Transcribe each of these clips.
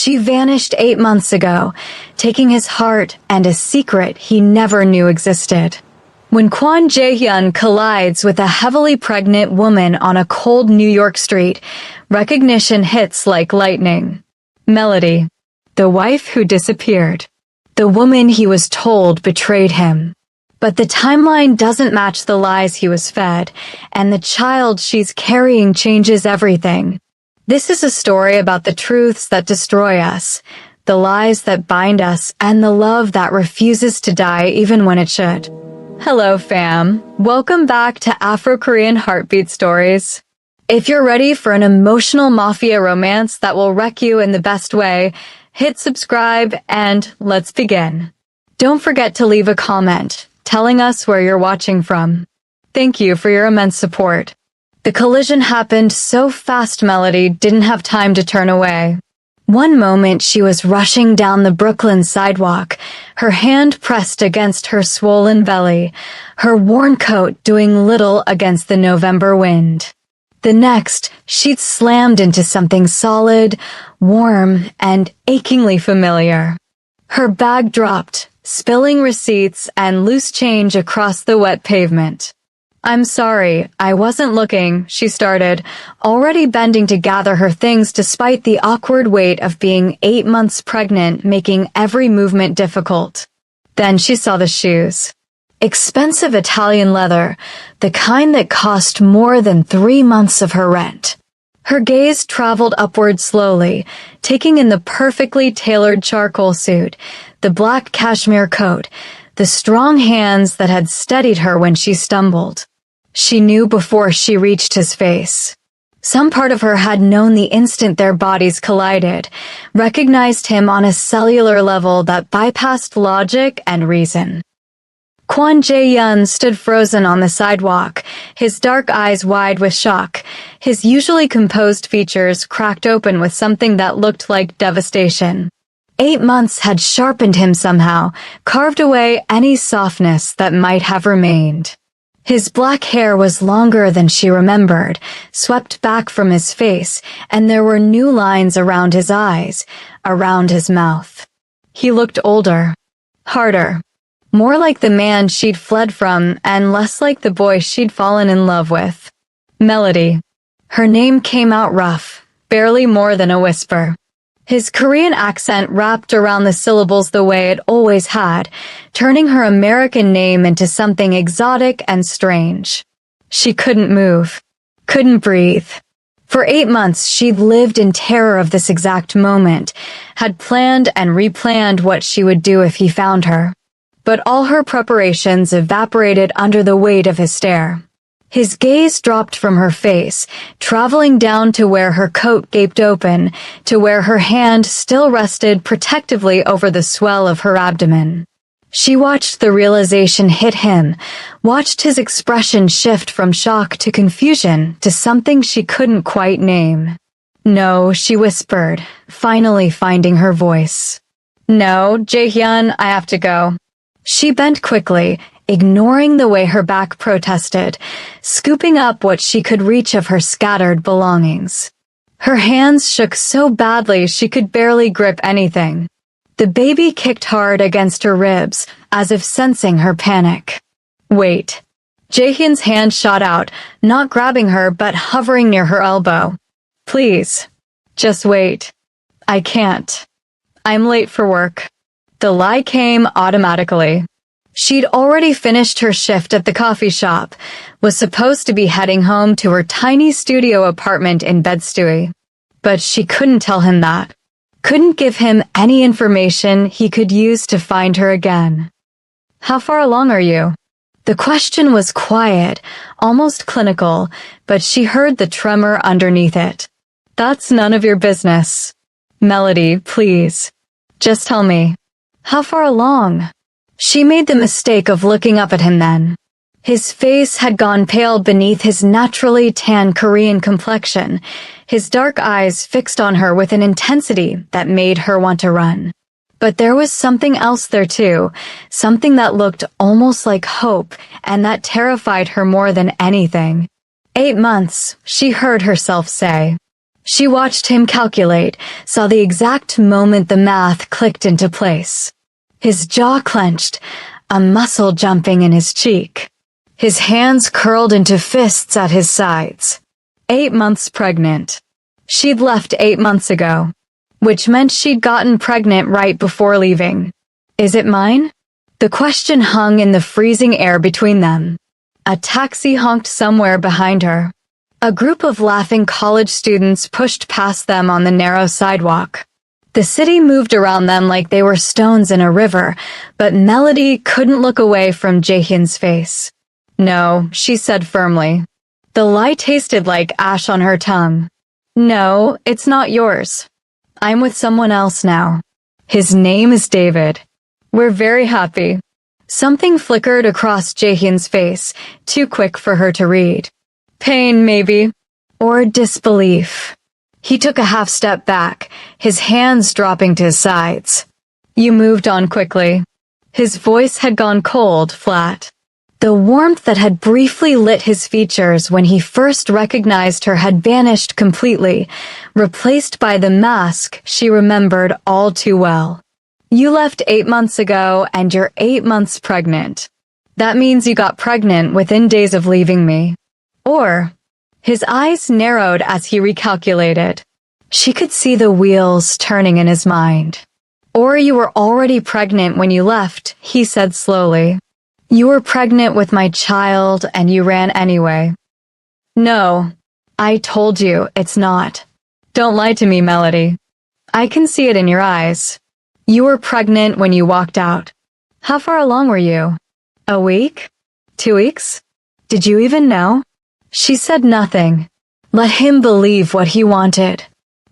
She vanished 8 months ago, taking his heart and a secret he never knew existed. When Kwon Jae-hyun collides with a heavily pregnant woman on a cold New York street, recognition hits like lightning. Melody, the wife who disappeared. The woman he was told betrayed him. But the timeline doesn't match the lies he was fed, and the child she's carrying changes everything. This is a story about the truths that destroy us, the lies that bind us, and the love that refuses to die even when it should. Hello, fam. Welcome back to Afro-Korean Heartbeat Stories. If you're ready for an emotional mafia romance that will wreck you in the best way, hit subscribe and let's begin. Don't forget to leave a comment telling us where you're watching from. Thank you for your immense support. The collision happened so fast Melody didn't have time to turn away. One moment she was rushing down the Brooklyn sidewalk, her hand pressed against her swollen belly, her worn coat doing little against the November wind. The next, she'd slammed into something solid, warm, and achingly familiar. Her bag dropped, spilling receipts and loose change across the wet pavement. "I'm sorry, I wasn't looking," she started, already bending to gather her things despite the awkward weight of being 8 months pregnant making every movement difficult. Then she saw the shoes. Expensive Italian leather, the kind that cost more than 3 months of her rent. Her gaze traveled upward slowly, taking in the perfectly tailored charcoal suit, the black cashmere coat, the strong hands that had steadied her when she stumbled. She knew before she reached his face. Some part of her had known the instant their bodies collided, recognized him on a cellular level that bypassed logic and reason. Kwon Jae-hyun stood frozen on the sidewalk, his dark eyes wide with shock, his usually composed features cracked open with something that looked like devastation. 8 months had sharpened him somehow, carved away any softness that might have remained. His black hair was longer than she remembered, swept back from his face, and there were new lines around his eyes, around his mouth. He looked older, harder, more like the man she'd fled from and less like the boy she'd fallen in love with. Melody. Her name came out rough, barely more than a whisper. His Korean accent wrapped around the syllables the way it always had, turning her American name into something exotic and strange. She couldn't move, couldn't breathe. For 8 months, she'd lived in terror of this exact moment, had planned and replanned what she would do if he found her. But all her preparations evaporated under the weight of his stare. His gaze dropped from her face, traveling down to where her coat gaped open, to where her hand still rested protectively over the swell of her abdomen. She watched the realization hit him, watched his expression shift from shock to confusion to something she couldn't quite name. "No," she whispered, finally finding her voice. "No, Jae-hyun, I have to go." She bent quickly, ignoring the way her back protested, scooping up what she could reach of her scattered belongings. Her hands shook so badly she could barely grip anything. The baby kicked hard against her ribs, as if sensing her panic. "Wait." Jae-hyun's hand shot out, not grabbing her but hovering near her elbow. "Please. Just wait. I can't. I'm late for work." The lie came automatically. She'd already finished her shift at the coffee shop, was supposed to be heading home to her tiny studio apartment in Bed-Stuy. But she couldn't tell him that. Couldn't give him any information he could use to find her again. "How far along are you?" The question was quiet, almost clinical, but she heard the tremor underneath it. "That's none of your business." "Melody, please. Just tell me. How far along?" She made the mistake of looking up at him then. His face had gone pale beneath his naturally tan Korean complexion, his dark eyes fixed on her with an intensity that made her want to run. But there was something else there too, something that looked almost like hope and that terrified her more than anything. 8 months, she heard herself say. She watched him calculate, saw the exact moment the math clicked into place. His jaw clenched, a muscle jumping in his cheek. His hands curled into fists at his sides. 8 months pregnant. She'd left 8 months ago, which meant she'd gotten pregnant right before leaving. Is it mine? The question hung in the freezing air between them. A taxi honked somewhere behind her. A group of laughing college students pushed past them on the narrow sidewalk. The city moved around them like they were stones in a river, but Melody couldn't look away from Jaehyun's face. No, she said firmly. The lie tasted like ash on her tongue. No, it's not yours. I'm with someone else now. His name is David. We're very happy. Something flickered across Jaehyun's face, too quick for her to read. Pain, maybe. Or disbelief. He took a half step back, his hands dropping to his sides. You moved on quickly. His voice had gone cold, flat. The warmth that had briefly lit his features when he first recognized her had vanished completely, replaced by the mask she remembered all too well. You left 8 months ago and you're 8 months pregnant. That means you got pregnant within days of leaving me. Or, his eyes narrowed as he recalculated. She could see the wheels turning in his mind. Or you were already pregnant when you left, he said slowly. You were pregnant with my child and you ran anyway. No, I told you it's not. Don't lie to me, Melody. I can see it in your eyes. You were pregnant when you walked out. How far along were you? A week? 2 weeks? Did you even know? She said nothing. Let him believe what he wanted.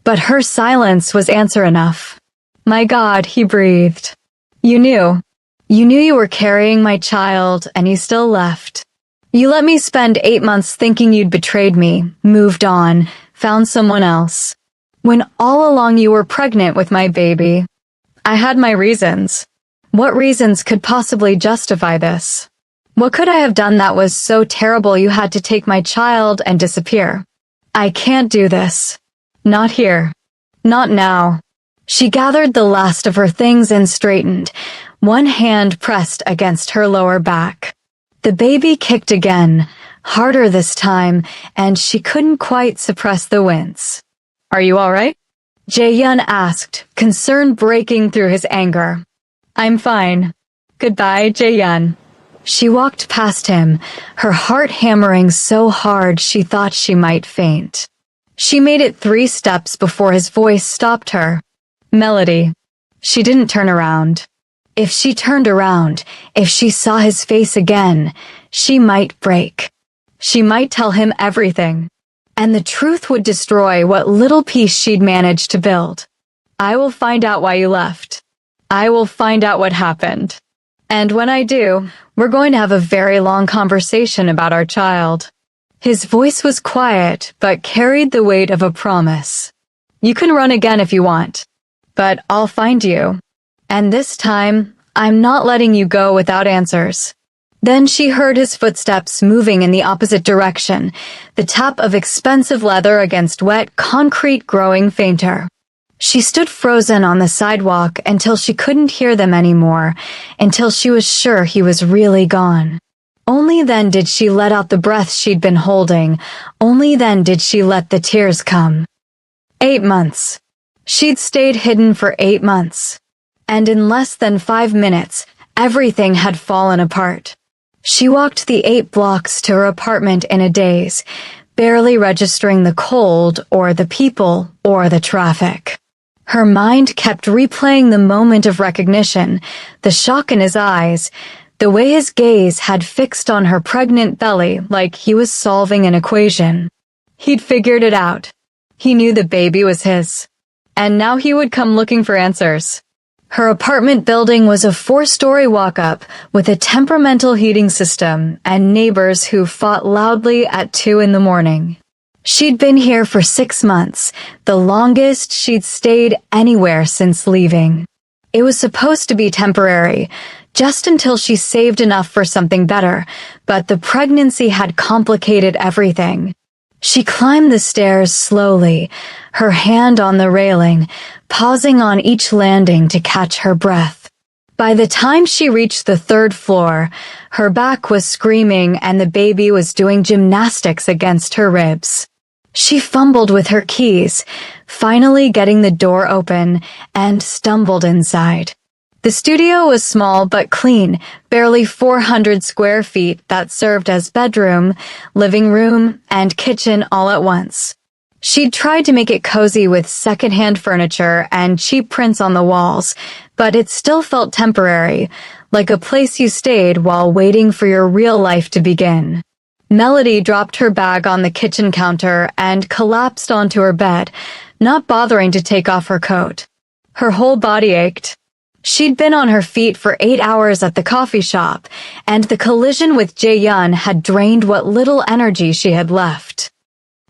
But her silence was answer enough. My God, he breathed. You knew. You knew you were carrying my child, and you still left. You let me spend 8 months thinking you'd betrayed me, moved on, found someone else. When all along you were pregnant with my baby. I had my reasons. What reasons could possibly justify this? What could I have done that was so terrible you had to take my child and disappear? I can't do this. Not here. Not now. She gathered the last of her things and straightened, one hand pressed against her lower back. The baby kicked again, harder this time, and she couldn't quite suppress the wince. Are you all right? Jaehyun asked, concern breaking through his anger. I'm fine. Goodbye, Jaehyun. She walked past him, her heart hammering so hard she thought she might faint. She made it 3 steps before his voice stopped her. Melody. She didn't turn around. If she turned around, if she saw his face again, she might break. She might tell him everything. And the truth would destroy what little piece she'd managed to build. I will find out why you left. I will find out what happened. And when I do, we're going to have a very long conversation about our child. His voice was quiet, but carried the weight of a promise. You can run again if you want, but I'll find you. And this time, I'm not letting you go without answers. Then she heard his footsteps moving in the opposite direction, the tap of expensive leather against wet concrete growing fainter. She stood frozen on the sidewalk until she couldn't hear them anymore, until she was sure he was really gone. Only then did she let out the breath she'd been holding. Only then did she let the tears come. 8 months. She'd stayed hidden for 8 months. And in less than 5 minutes, everything had fallen apart. She walked the 8 blocks to her apartment in a daze, barely registering the cold or the people or the traffic. Her mind kept replaying the moment of recognition, the shock in his eyes, the way his gaze had fixed on her pregnant belly like he was solving an equation. He'd figured it out. He knew the baby was his. And now he would come looking for answers. Her apartment building was a 4-story walk-up with a temperamental heating system and neighbors who fought loudly at 2 in the morning. She'd been here for 6 months, the longest she'd stayed anywhere since leaving. It was supposed to be temporary, just until she saved enough for something better, but the pregnancy had complicated everything. She climbed the stairs slowly, her hand on the railing, pausing on each landing to catch her breath. By the time she reached the third floor, her back was screaming and the baby was doing gymnastics against her ribs. She fumbled with her keys, finally getting the door open, and stumbled inside. The studio was small but clean, barely 400 square feet that served as bedroom, living room, and kitchen all at once. She'd tried to make it cozy with secondhand furniture and cheap prints on the walls, but it still felt temporary, like a place you stayed while waiting for your real life to begin. Melody dropped her bag on the kitchen counter and collapsed onto her bed, not bothering to take off her coat. Her whole body ached. She'd been on her feet for 8 hours at the coffee shop, and the collision with Jae-hyun had drained what little energy she had left.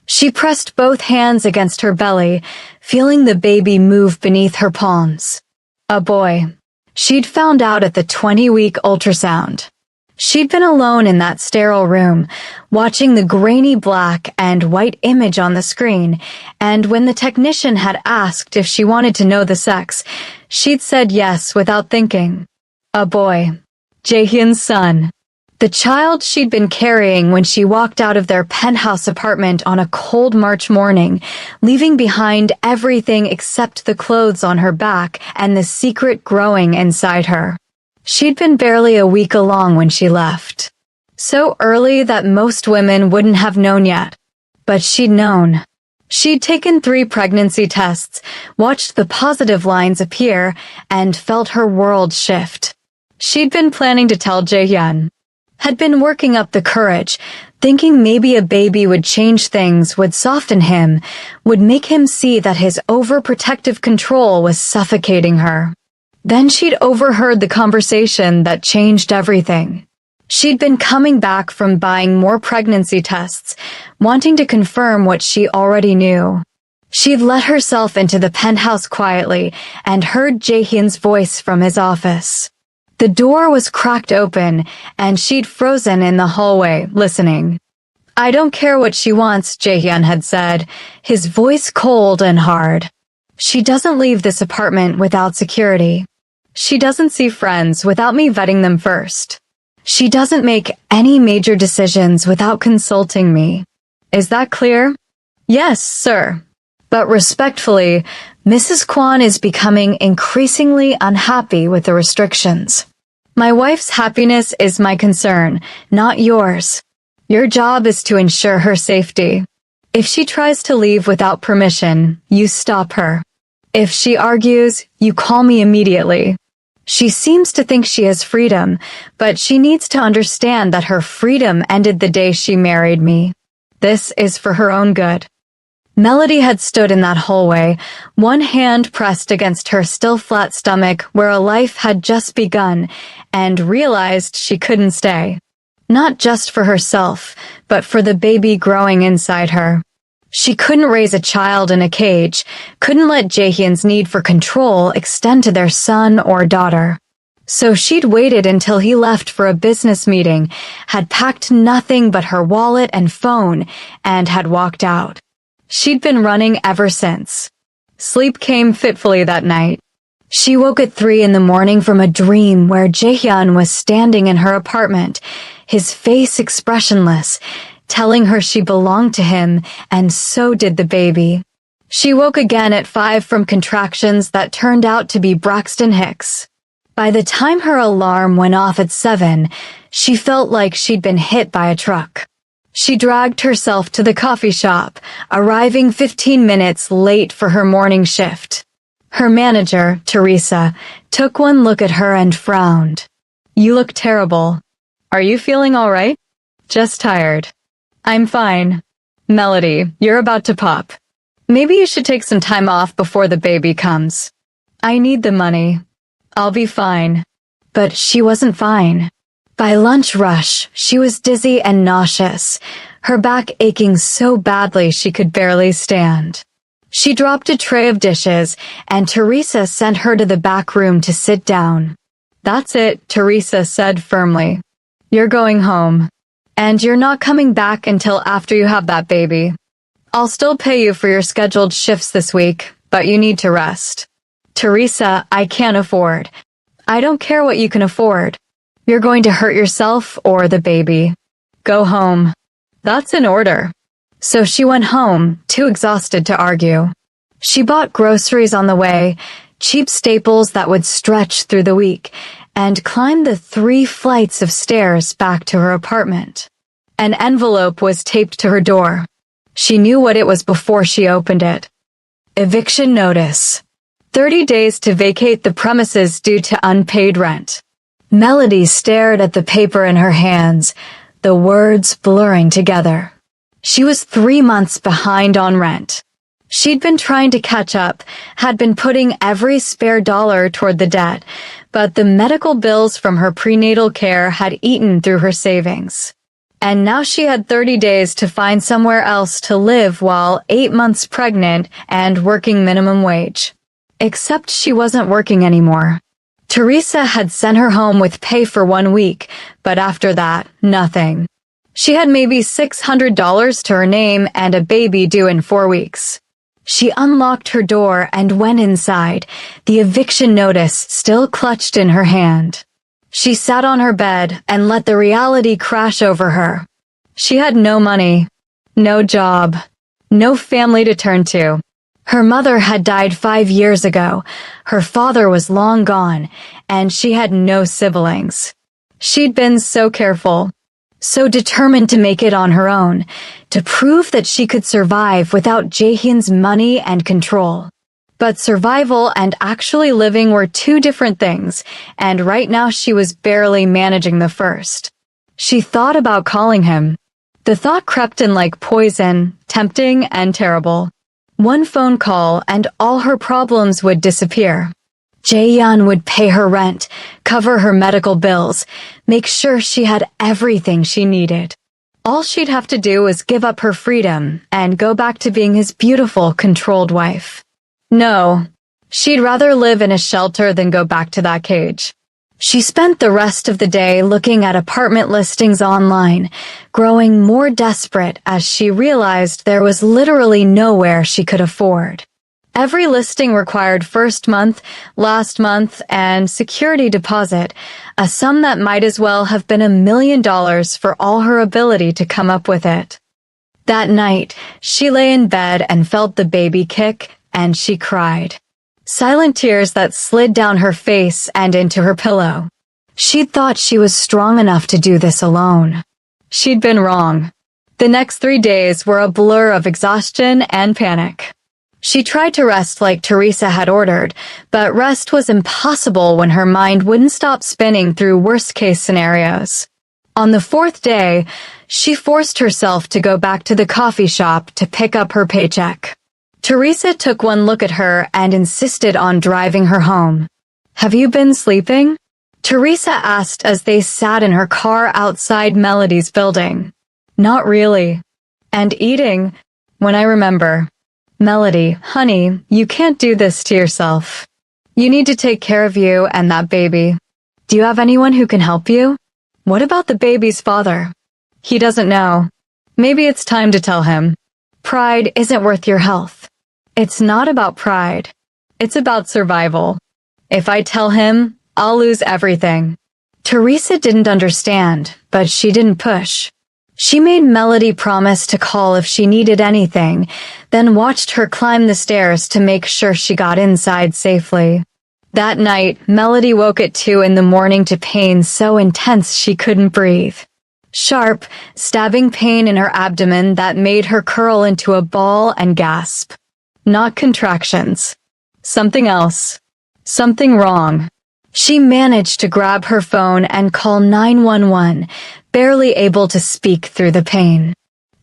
She pressed both hands against her belly, feeling the baby move beneath her palms. A boy. She'd found out at the 20-week ultrasound. She'd been alone in that sterile room, watching the grainy black and white image on the screen, and when the technician had asked if she wanted to know the sex, she'd said yes without thinking. A boy. Jae-hyun's son. The child she'd been carrying when she walked out of their penthouse apartment on a cold March morning, leaving behind everything except the clothes on her back and the secret growing inside her. She'd been barely a week along when she left. So early that most women wouldn't have known yet. But she'd known. She'd taken 3 pregnancy tests, watched the positive lines appear, and felt her world shift. She'd been planning to tell Jae-hyun. Had been working up the courage, thinking maybe a baby would change things, would soften him, would make him see that his overprotective control was suffocating her. Then she'd overheard the conversation that changed everything. She'd been coming back from buying more pregnancy tests, wanting to confirm what she already knew. She'd let herself into the penthouse quietly and heard Jae-hyun's voice from his office. The door was cracked open, and she'd frozen in the hallway, listening. "I don't care what she wants," Jae-hyun had said, his voice cold and hard. "She doesn't leave this apartment without security. She doesn't see friends without me vetting them first. She doesn't make any major decisions without consulting me. Is that clear?" "Yes, sir." But respectfully, Mrs. Kwon is becoming increasingly unhappy with the restrictions. "My wife's happiness is my concern, not yours. Your job is to ensure her safety. If she tries to leave without permission, you stop her. If she argues, you call me immediately. She seems to think she has freedom, but she needs to understand that her freedom ended the day she married me. This is for her own good." Melody had stood in that hallway, one hand pressed against her still flat stomach where a life had just begun, and realized she couldn't stay. Not just for herself, but for the baby growing inside her. She couldn't raise a child in a cage, couldn't let Jae-hyun's need for control extend to their son or daughter. So she'd waited until he left for a business meeting, had packed nothing but her wallet and phone, and had walked out. She'd been running ever since. Sleep came fitfully that night. She woke at 3 in the morning from a dream where Jae-hyun was standing in her apartment, his face expressionless, telling her she belonged to him, and so did the baby. She woke again at 5 from contractions that turned out to be Braxton Hicks. By the time her alarm went off at 7, she felt like she'd been hit by a truck. She dragged herself to the coffee shop, arriving 15 minutes late for her morning shift. Her manager, Teresa, took one look at her and frowned. "You look terrible. Are you feeling all right?" "Just tired." "I'm fine." "Melody, you're about to pop. Maybe you should take some time off before the baby comes." "I need the money." "I'll be fine." But she wasn't fine. By lunch rush, she was dizzy and nauseous, her back aching so badly she could barely stand. She dropped a tray of dishes, and Teresa sent her to the back room to sit down. "That's it," Teresa said firmly. "You're going home. And you're not coming back until after you have that baby." I'll still pay you for your scheduled shifts this week, but you need to rest. Teresa, I can't afford. I don't care what you can afford. You're going to hurt yourself or the baby. Go home. That's an order. So she went home, too exhausted to argue. She bought groceries on the way, cheap staples that would stretch through the week, and climbed the 3 flights of stairs back to her apartment. An envelope was taped to her door. She knew what it was before she opened it. Eviction notice. 30 days to vacate the premises due to unpaid rent. Melody stared at the paper in her hands, the words blurring together. She was 3 months behind on rent. She'd been trying to catch up, had been putting every spare dollar toward the debt, but the medical bills from her prenatal care had eaten through her savings. And now she had 30 days to find somewhere else to live while 8 months pregnant and working minimum wage. Except she wasn't working anymore. Teresa had sent her home with pay for 1 week, but after that, nothing. She had maybe $600 to her name and a baby due in 4 weeks. She unlocked her door and went inside, the eviction notice still clutched in her hand. She sat on her bed and let the reality crash over her. She had no money, no job, no family to turn to. Her mother had died 5 years ago, her father was long gone, and she had no siblings. She'd been so careful, so determined to make it on her own, to prove that she could survive without Jaehyun's money and control. But survival and actually living were 2 different things, and right now she was barely managing the first. She thought about calling him. The thought crept in like poison, tempting and terrible. 1 phone call and all her problems would disappear. Jaehyun would pay her rent, cover her medical bills, make sure she had everything she needed. All she'd have to do was give up her freedom and go back to being his beautiful, controlled wife. No, she'd rather live in a shelter than go back to that cage. She spent the rest of the day looking at apartment listings online, growing more desperate as she realized there was literally nowhere she could afford. Every listing required first month, last month, and security deposit, a sum that might as well have been $1 million for all her ability to come up with it. That night, she lay in bed and felt the baby kick, and she cried. Silent tears that slid down her face and into her pillow. She'd thought she was strong enough to do this alone. She'd been wrong. The next 3 days were a blur of exhaustion and panic. She tried to rest like Teresa had ordered, but rest was impossible when her mind wouldn't stop spinning through worst-case scenarios. On the 4th day, she forced herself to go back to the coffee shop to pick up her paycheck. Teresa took 1 look at her and insisted on driving her home. "Have you been sleeping?" Teresa asked as they sat in her car outside Melody's building. "Not really. And eating, when I remember." "Melody, honey, you can't do this to yourself. You need to take care of you and that baby. Do you have anyone who can help you?" "What about the baby's father?" "He doesn't know. Maybe it's time to tell him. Pride isn't worth your health." "It's not about pride. It's about survival. If I tell him, I'll lose everything." Teresa didn't understand, but she didn't push. She made Melody promise to call if she needed anything, then watched her climb the stairs to make sure she got inside safely. That night, Melody woke at 2 in the morning to pain so intense she couldn't breathe. Sharp, stabbing pain in her abdomen that made her curl into a ball and gasp. Not contractions. Something else. Something wrong. She managed to grab her phone and call 911, barely able to speak through the pain.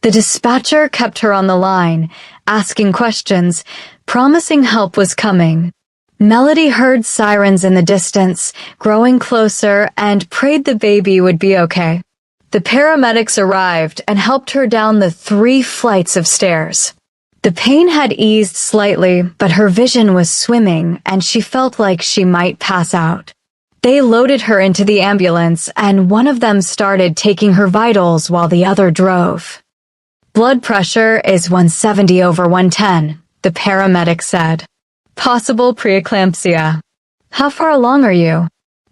The dispatcher kept her on the line, asking questions, promising help was coming. Melody heard sirens in the distance, growing closer, and prayed the baby would be okay. The paramedics arrived and helped her down the 3 flights of stairs. The pain had eased slightly, but her vision was swimming and she felt like she might pass out. They loaded her into the ambulance and one of them started taking her vitals while the other drove. Blood pressure is 170 over 110, the paramedic said. Possible preeclampsia. How far along are you?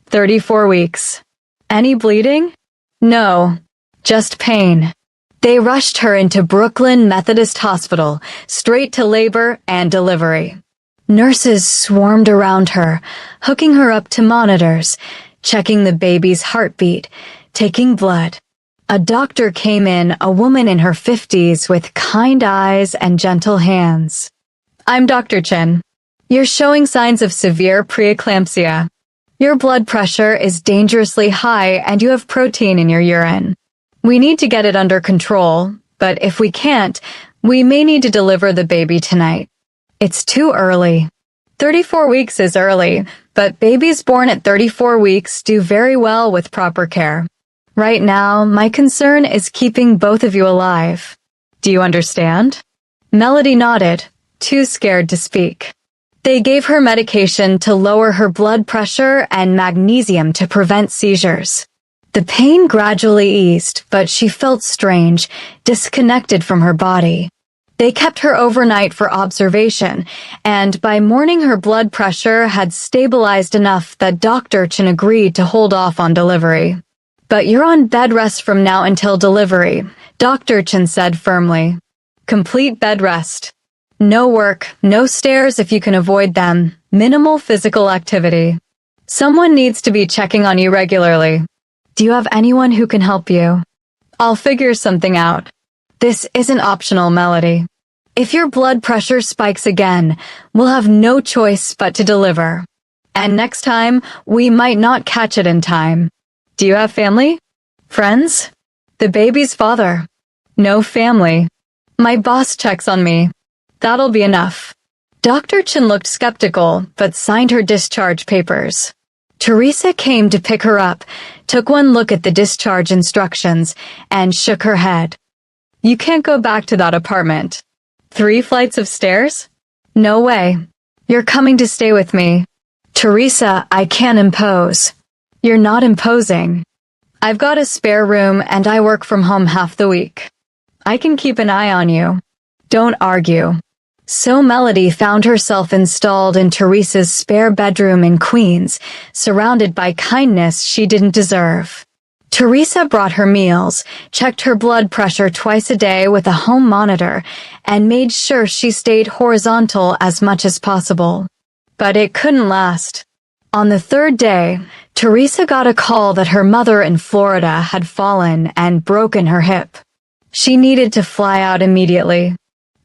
34 weeks. Any bleeding? No, just pain. They rushed her into Brooklyn Methodist Hospital, straight to labor and delivery. Nurses swarmed around her, hooking her up to monitors, checking the baby's heartbeat, taking blood. A doctor came in, a woman in her 50s with kind eyes and gentle hands. I'm Dr. Chin. You're showing signs of severe preeclampsia. Your blood pressure is dangerously high and you have protein in your urine. We need to get it under control, but if we can't, we may need to deliver the baby tonight. It's too early. 34 weeks is early, but babies born at 34 weeks do very well with proper care. Right now, my concern is keeping both of you alive. Do you understand? Melody nodded, too scared to speak. They gave her medication to lower her blood pressure and magnesium to prevent seizures. The pain gradually eased, but she felt strange, disconnected from her body. They kept her overnight for observation, and by morning her blood pressure had stabilized enough that Dr. Chin agreed to hold off on delivery. But you're on bed rest from now until delivery, Dr. Chin said firmly. Complete bed rest. No work, no stairs if you can avoid them, minimal physical activity. Someone needs to be checking on you regularly. Do you have anyone who can help you? I'll figure something out. This isn't optional, Melody. If your blood pressure spikes again, we'll have no choice but to deliver. And next time, we might not catch it in time. Do you have family? Friends? The baby's father. No family. My boss checks on me. That'll be enough. Dr. Chin looked skeptical, but signed her discharge papers. Teresa came to pick her up, took one look at the discharge instructions, and shook her head. You can't go back to that apartment. 3 flights of stairs? No way. You're coming to stay with me. Teresa, I can't impose. You're not imposing. I've got a spare room and I work from home half the week. I can keep an eye on you. Don't argue. So Melody found herself installed in Teresa's spare bedroom in Queens, surrounded by kindness she didn't deserve. Teresa brought her meals, checked her blood pressure twice a day with a home monitor, and made sure she stayed horizontal as much as possible. But it couldn't last. On the 3rd day, Teresa got a call that her mother in Florida had fallen and broken her hip. She needed to fly out immediately.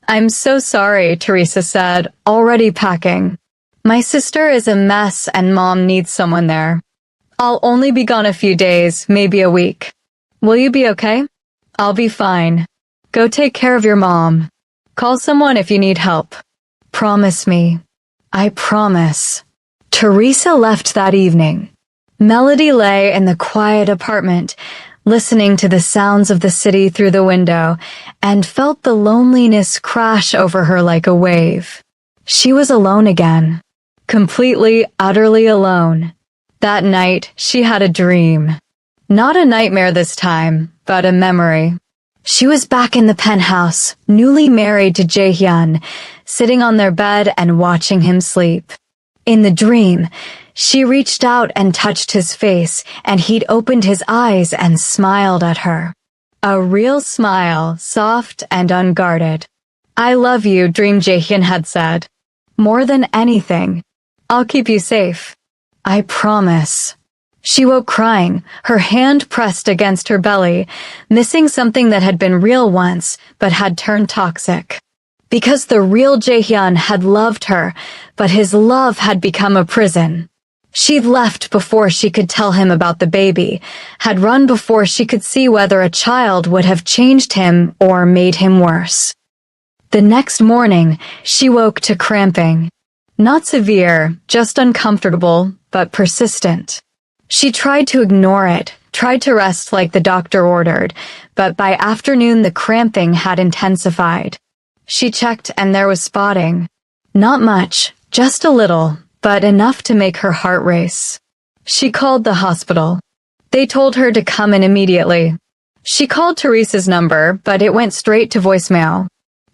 I'm so sorry, Teresa said, already packing. My sister is a mess and Mom needs someone there. I'll only be gone a few days, maybe a week. Will you be okay? I'll be fine. Go take care of your mom. Call someone if you need help. Promise me. I promise. Teresa left that evening. Melody lay in the quiet apartment, listening to the sounds of the city through the window, and felt the loneliness crash over her like a wave. She was alone again. Completely, utterly alone. That night, she had a dream. Not a nightmare this time, but a memory. She was back in the penthouse, newly married to Jae-hyun, sitting on their bed and watching him sleep. In the dream, she reached out and touched his face, and he'd opened his eyes and smiled at her. A real smile, soft and unguarded. I love you, Dream Jae-hyun had said. More than anything. I'll keep you safe. I promise. She woke crying, her hand pressed against her belly, missing something that had been real once, but had turned toxic. Because the real Jae-hyun had loved her, but his love had become a prison. She'd left before she could tell him about the baby, had run before she could see whether a child would have changed him or made him worse. The next morning, she woke to cramping. Not severe, just uncomfortable, but persistent. She tried to ignore it, tried to rest like the doctor ordered, but by afternoon the cramping had intensified. She checked and there was spotting. Not much, just a little, but enough to make her heart race. She called the hospital. They told her to come in immediately. She called Teresa's number, but it went straight to voicemail.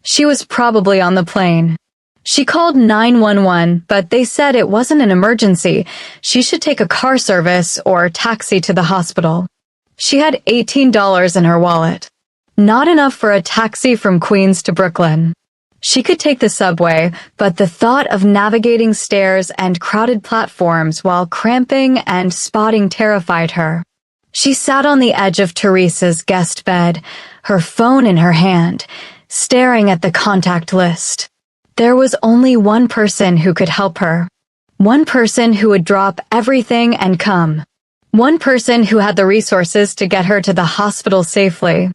She was probably on the plane. She called 911, but they said it wasn't an emergency. She should take a car service or taxi to the hospital. She had $18 in her wallet. Not enough for a taxi from Queens to Brooklyn. She could take the subway, but the thought of navigating stairs and crowded platforms while cramping and spotting terrified her. She sat on the edge of Teresa's guest bed, her phone in her hand, staring at the contact list. There was only one person who could help her. One person who would drop everything and come. One person who had the resources to get her to the hospital safely.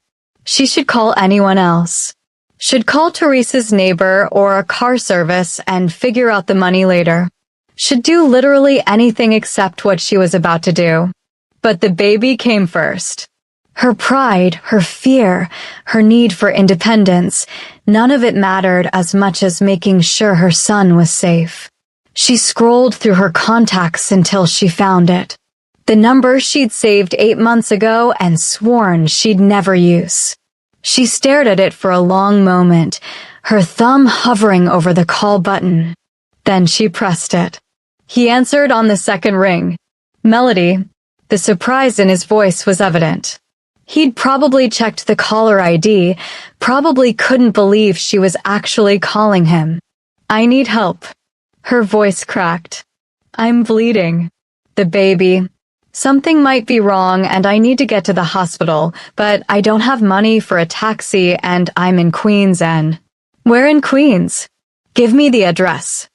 She should call anyone else. Should call Teresa's neighbor or a car service and figure out the money later. Should do literally anything except what she was about to do. But the baby came first. Her pride, her fear, her need for independence, none of it mattered as much as making sure her son was safe. She scrolled through her contacts until she found it. The number she'd saved 8 months ago and sworn she'd never use. She stared at it for a long moment, her thumb hovering over the call button. Then she pressed it. He answered on the second ring. Melody. The surprise in his voice was evident. He'd probably checked the caller ID, probably couldn't believe she was actually calling him. I need help. Her voice cracked. I'm bleeding. The baby. Something might be wrong and I need to get to the hospital, but I don't have money for a taxi and I'm in Queens and... Where in Queens? Give me the address.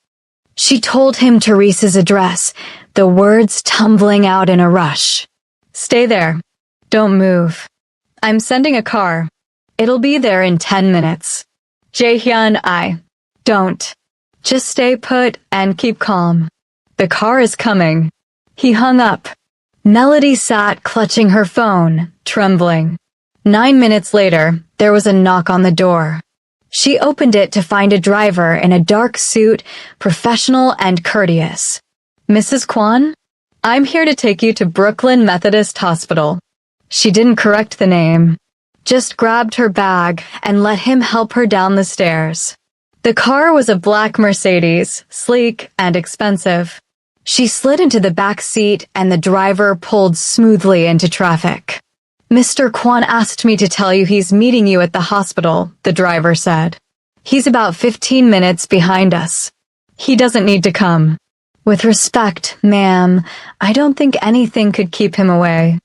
She told him Teresa's address, the words tumbling out in a rush. Stay there. Don't move. I'm sending a car. It'll be there in 10 minutes. Jaehyun, don't. Just stay put and keep calm. The car is coming. He hung up. Melody sat clutching her phone, trembling. 9 minutes later, there was a knock on the door. She opened it to find a driver in a dark suit, professional and courteous. Mrs. Kwon? I'm here to take you to Brooklyn Methodist Hospital. She didn't correct the name, just grabbed her bag and let him help her down the stairs. The car was a black Mercedes, sleek and expensive. She slid into the back seat and the driver pulled smoothly into traffic. Mr. Kwon asked me to tell you he's meeting you at the hospital, the driver said. He's about 15 minutes behind us. He doesn't need to come. With respect, ma'am, I don't think anything could keep him away.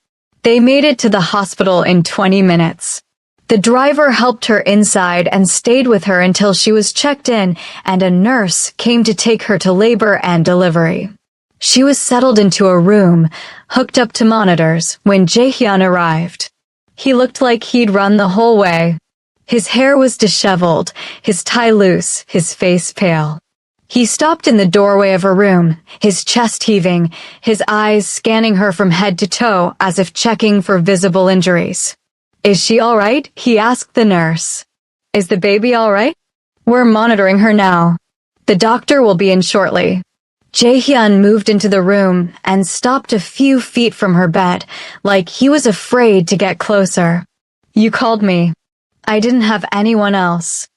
They made it to the hospital in 20 minutes. The driver helped her inside and stayed with her until she was checked in and a nurse came to take her to labor and delivery. She was settled into a room, hooked up to monitors, when Jaehyun arrived. He looked like he'd run the whole way. His hair was disheveled, his tie loose, his face pale. He stopped in the doorway of her room, his chest heaving, his eyes scanning her from head to toe as if checking for visible injuries. Is she all right? He asked the nurse. Is the baby all right? We're monitoring her now. The doctor will be in shortly. Jaehyun moved into the room and stopped a few feet from her bed, like he was afraid to get closer. You called me. I didn't have anyone else.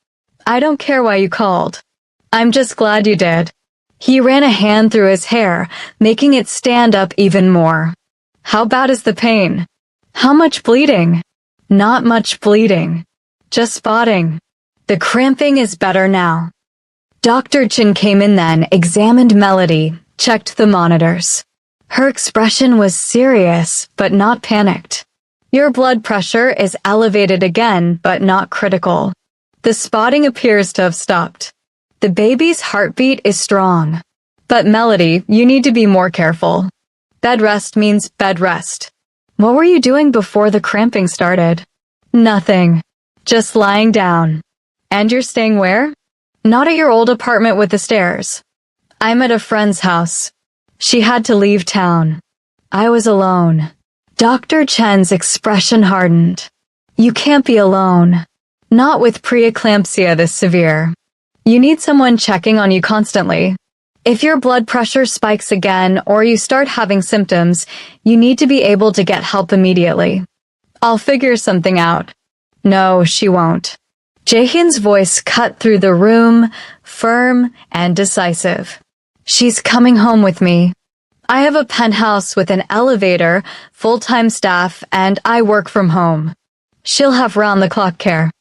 I don't care why you called. I'm just glad you did. He ran a hand through his hair, making it stand up even more. How bad is the pain? How much bleeding? Not much bleeding. Just spotting. The cramping is better now. Dr. Chin came in then, examined Melody, checked the monitors. Her expression was serious, but not panicked. Your blood pressure is elevated again, but not critical. The spotting appears to have stopped. The baby's heartbeat is strong. But Melody, you need to be more careful. Bed rest means bed rest. What were you doing before the cramping started? Nothing. Just lying down. And you're staying where? Not at your old apartment with the stairs. I'm at a friend's house. She had to leave town. I was alone. Dr. Chen's expression hardened. You can't be alone. Not with preeclampsia this severe. You need someone checking on you constantly. If your blood pressure spikes again or you start having symptoms, you need to be able to get help immediately. I'll figure something out. No, she won't. Jaehyun's voice cut through the room, firm and decisive. She's coming home with me. I have a penthouse with an elevator, full-time staff, and I work from home. She'll have round-the-clock care.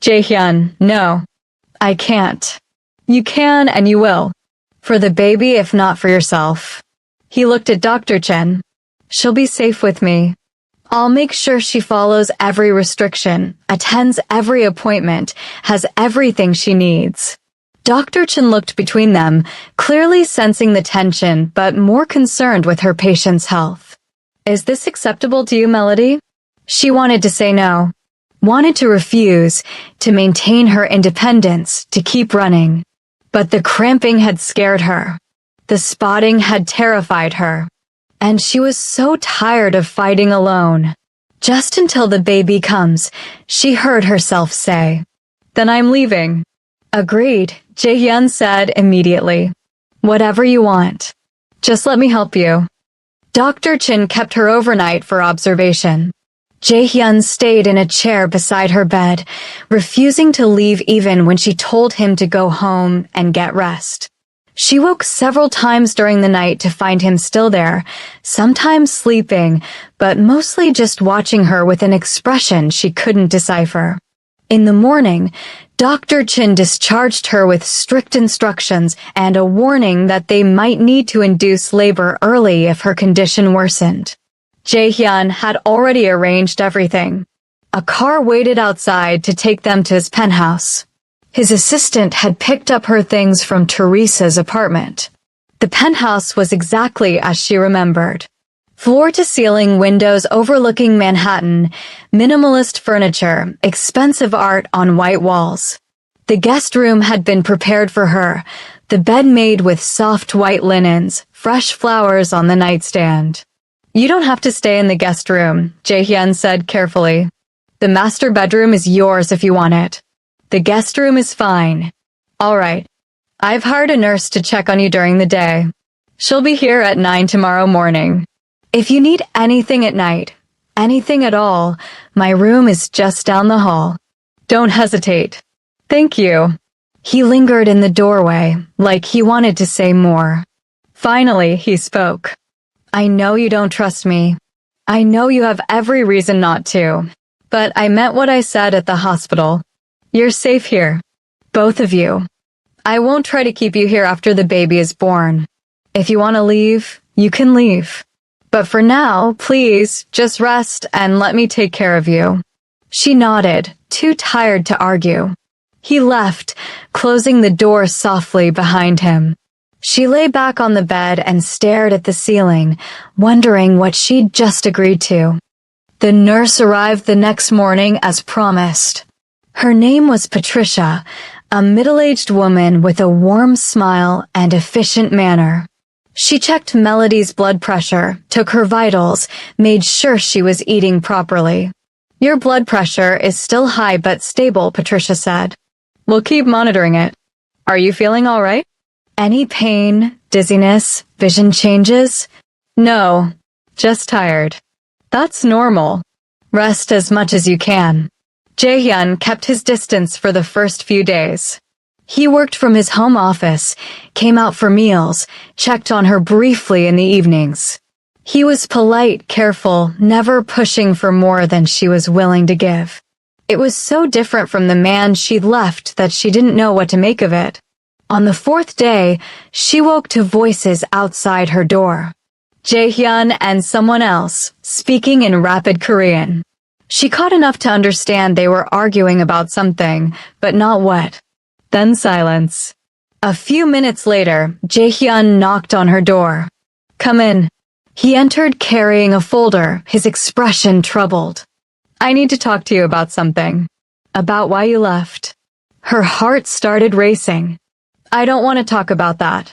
Jaehyun, no. I can't. You can and you will. For the baby, if not for yourself. He looked at Dr. Chen. She'll be safe with me. I'll make sure she follows every restriction, attends every appointment, has everything she needs. Dr. Chen looked between them, clearly sensing the tension, but more concerned with her patient's health. Is this acceptable to you, Melody? She wanted to say no, wanted to refuse, to maintain her independence, to keep running. But the cramping had scared her. The spotting had terrified her. And she was so tired of fighting alone. Just until the baby comes, she heard herself say, "Then I'm leaving." Agreed, Jaehyun said immediately. Whatever you want. Just let me help you. Dr. Chin kept her overnight for observation. Jaehyun stayed in a chair beside her bed, refusing to leave even when she told him to go home and get rest. She woke several times during the night to find him still there, sometimes sleeping, but mostly just watching her with an expression she couldn't decipher. In the morning, Dr. Chin discharged her with strict instructions and a warning that they might need to induce labor early if her condition worsened. Jaehyun had already arranged everything. A car waited outside to take them to his penthouse. His assistant had picked up her things from Teresa's apartment. The penthouse was exactly as she remembered. Floor-to-ceiling windows overlooking Manhattan, minimalist furniture, expensive art on white walls. The guest room had been prepared for her, the bed made with soft white linens, fresh flowers on the nightstand. You don't have to stay in the guest room, Jaehyun said carefully. The master bedroom is yours if you want it. The guest room is fine. All right. I've hired a nurse to check on you during the day. She'll be here at 9 tomorrow morning. If you need anything at night, anything at all, my room is just down the hall. Don't hesitate. Thank you. He lingered in the doorway, like he wanted to say more. Finally, he spoke. I know you don't trust me. I know you have every reason not to. But I meant what I said at the hospital. You're safe here. Both of you. I won't try to keep you here after the baby is born. If you want to leave, you can leave. But for now, please, just rest and let me take care of you. She nodded, too tired to argue. He left, closing the door softly behind him. She lay back on the bed and stared at the ceiling, wondering what she'd just agreed to. The nurse arrived the next morning as promised. Her name was Patricia, a middle-aged woman with a warm smile and efficient manner. She checked Melody's blood pressure, took her vitals, made sure she was eating properly. Your blood pressure is still high but stable, Patricia said. We'll keep monitoring it. Are you feeling all right? Any pain, dizziness, vision changes? No, just tired. That's normal. Rest as much as you can. Jaehyun kept his distance for the first few days. He worked from his home office, came out for meals, checked on her briefly in the evenings. He was polite, careful, never pushing for more than she was willing to give. It was so different from the man she'd left that she didn't know what to make of it. On the fourth day, she woke to voices outside her door. Jaehyun and someone else, speaking in rapid Korean. She caught enough to understand they were arguing about something, but not what. Then silence. A few minutes later, Jaehyun knocked on her door. Come in. He entered carrying a folder, his expression troubled. I need to talk to you about something. About why you left. Her heart started racing. I don't want to talk about that.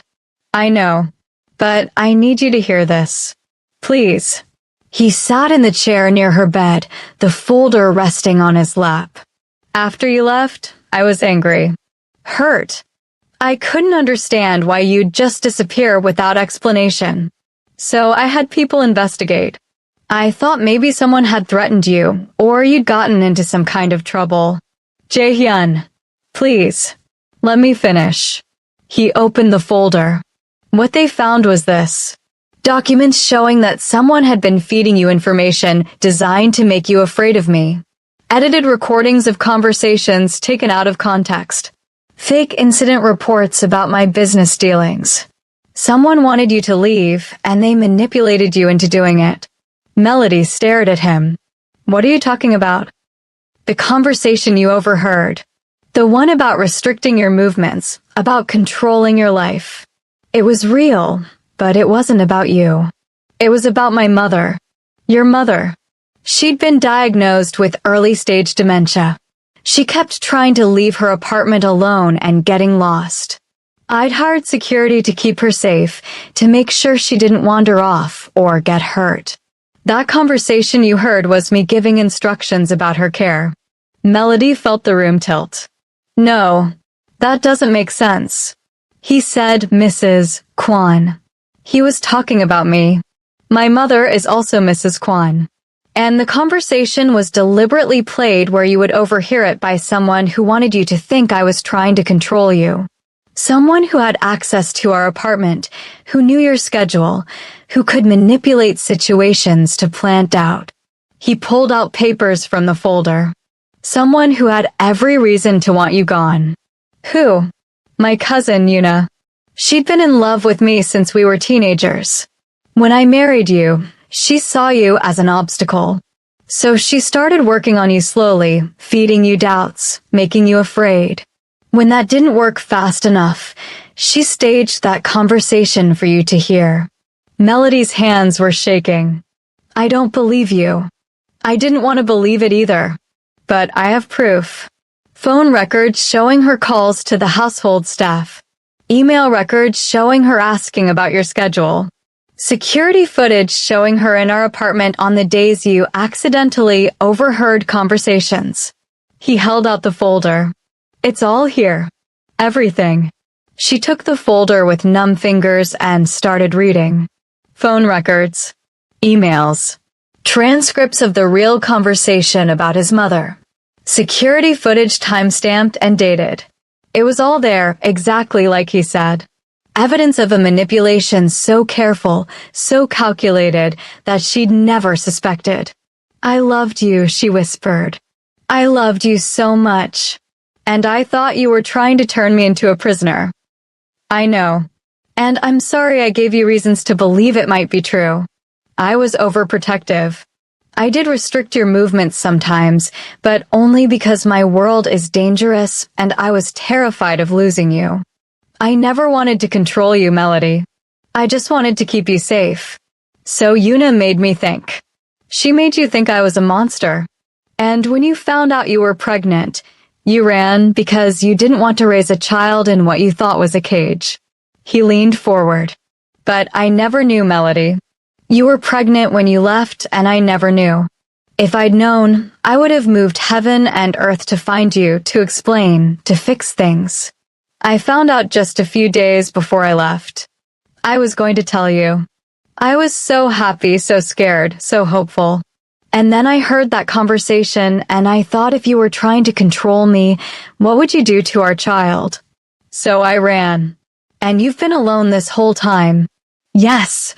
I know, but I need you to hear this. Please. He sat in the chair near her bed, the folder resting on his lap. After you left, I was angry. Hurt. I couldn't understand why you'd just disappear without explanation. So I had people investigate. I thought maybe someone had threatened you, or you'd gotten into some kind of trouble. Jae-hyun, please, let me finish. He opened the folder. What they found was this. Documents showing that someone had been feeding you information designed to make you afraid of me. Edited recordings of conversations taken out of context. Fake incident reports about my business dealings. Someone wanted you to leave, and they manipulated you into doing it. Melody stared at him. What are you talking about? The conversation you overheard. The one about restricting your movements, about controlling your life. It was real, but it wasn't about you. It was about my mother. Your mother. She'd been diagnosed with early-stage dementia. She kept trying to leave her apartment alone and getting lost. I'd hired security to keep her safe, to make sure she didn't wander off or get hurt. That conversation you heard was me giving instructions about her care. Melody felt the room tilt. No, that doesn't make sense. He said Mrs. Kwon. He was talking about me. My mother is also Mrs. Kwon. And the conversation was deliberately played where you would overhear it by someone who wanted you to think I was trying to control you. Someone who had access to our apartment, who knew your schedule, who could manipulate situations to plan out. He pulled out papers from the folder. Someone who had every reason to want you gone. Who? My cousin, Yuna. She'd been in love with me since we were teenagers. When I married you, she saw you as an obstacle. So she started working on you slowly, feeding you doubts, making you afraid. When that didn't work fast enough, she staged that conversation for you to hear. Melody's hands were shaking. I don't believe you. I didn't want to believe it either. But I have proof. Phone records showing her calls to the household staff. Email records showing her asking about your schedule. Security footage showing her in our apartment on the days you accidentally overheard conversations. He held out the folder. It's all here. Everything. She took the folder with numb fingers and started reading. Phone records. Emails. Transcripts of the real conversation about his mother. Security footage timestamped and dated. It was all there, exactly like he said. Evidence of a manipulation so careful, so calculated, that she'd never suspected. I loved you, she whispered. I loved you so much. And I thought you were trying to turn me into a prisoner. I know. And I'm sorry I gave you reasons to believe it might be true. I was overprotective. I did restrict your movements sometimes, but only because my world is dangerous and I was terrified of losing you. I never wanted to control you, Melody. I just wanted to keep you safe. So Yuna made me think. She made you think I was a monster. And when you found out you were pregnant, you ran because you didn't want to raise a child in what you thought was a cage. He leaned forward. But I never knew, Melody. You were pregnant when you left, and I never knew. If I'd known, I would have moved heaven and earth to find you, to explain, to fix things. I found out just a few days before I left. I was going to tell you. I was so happy, so scared, so hopeful. And then I heard that conversation, and I thought if you were trying to control me, what would you do to our child? So I ran. And you've been alone this whole time. Yes.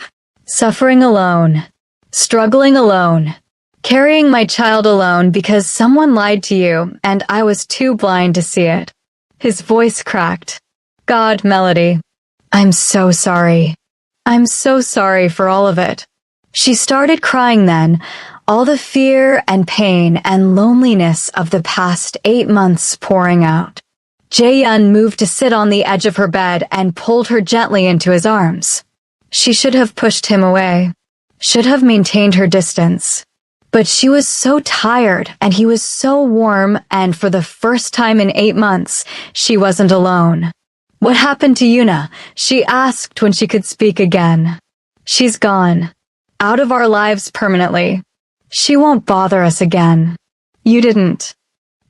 Suffering alone. Struggling alone. Carrying my child alone because someone lied to you, and I was too blind to see it. His voice cracked. God, Melody. I'm so sorry. I'm so sorry for all of it. She started crying then, all the fear and pain and loneliness of the past 8 months pouring out. Jae-hyun moved to sit on the edge of her bed and pulled her gently into his arms. She should have pushed him away, should have maintained her distance. But she was so tired and he was so warm, and for the first time in 8 months, she wasn't alone. What happened to Yuna? She asked when she could speak again. She's gone. Out of our lives permanently. She won't bother us again. You didn't.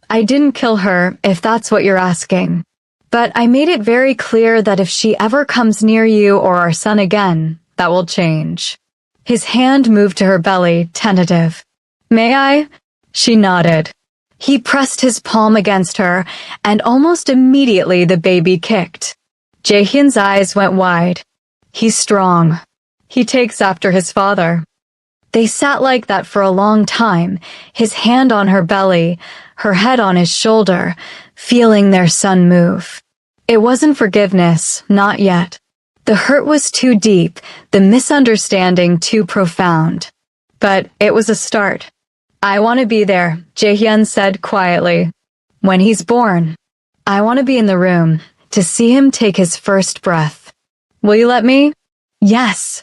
I didn't kill her, if that's what you're asking. But I made it very clear that if she ever comes near you or our son again, that will change. His hand moved to her belly, tentative. May I? She nodded. He pressed his palm against her, and almost immediately the baby kicked. Jaehyun's eyes went wide. He's strong. He takes after his father. They sat like that for a long time, his hand on her belly, her head on his shoulder, feeling their son move. It wasn't forgiveness, not yet. The hurt was too deep, the misunderstanding too profound. But it was a start. I want to be there, Jaehyun said quietly. When he's born. I want to be in the room, to see him take his first breath. Will you let me? Yes.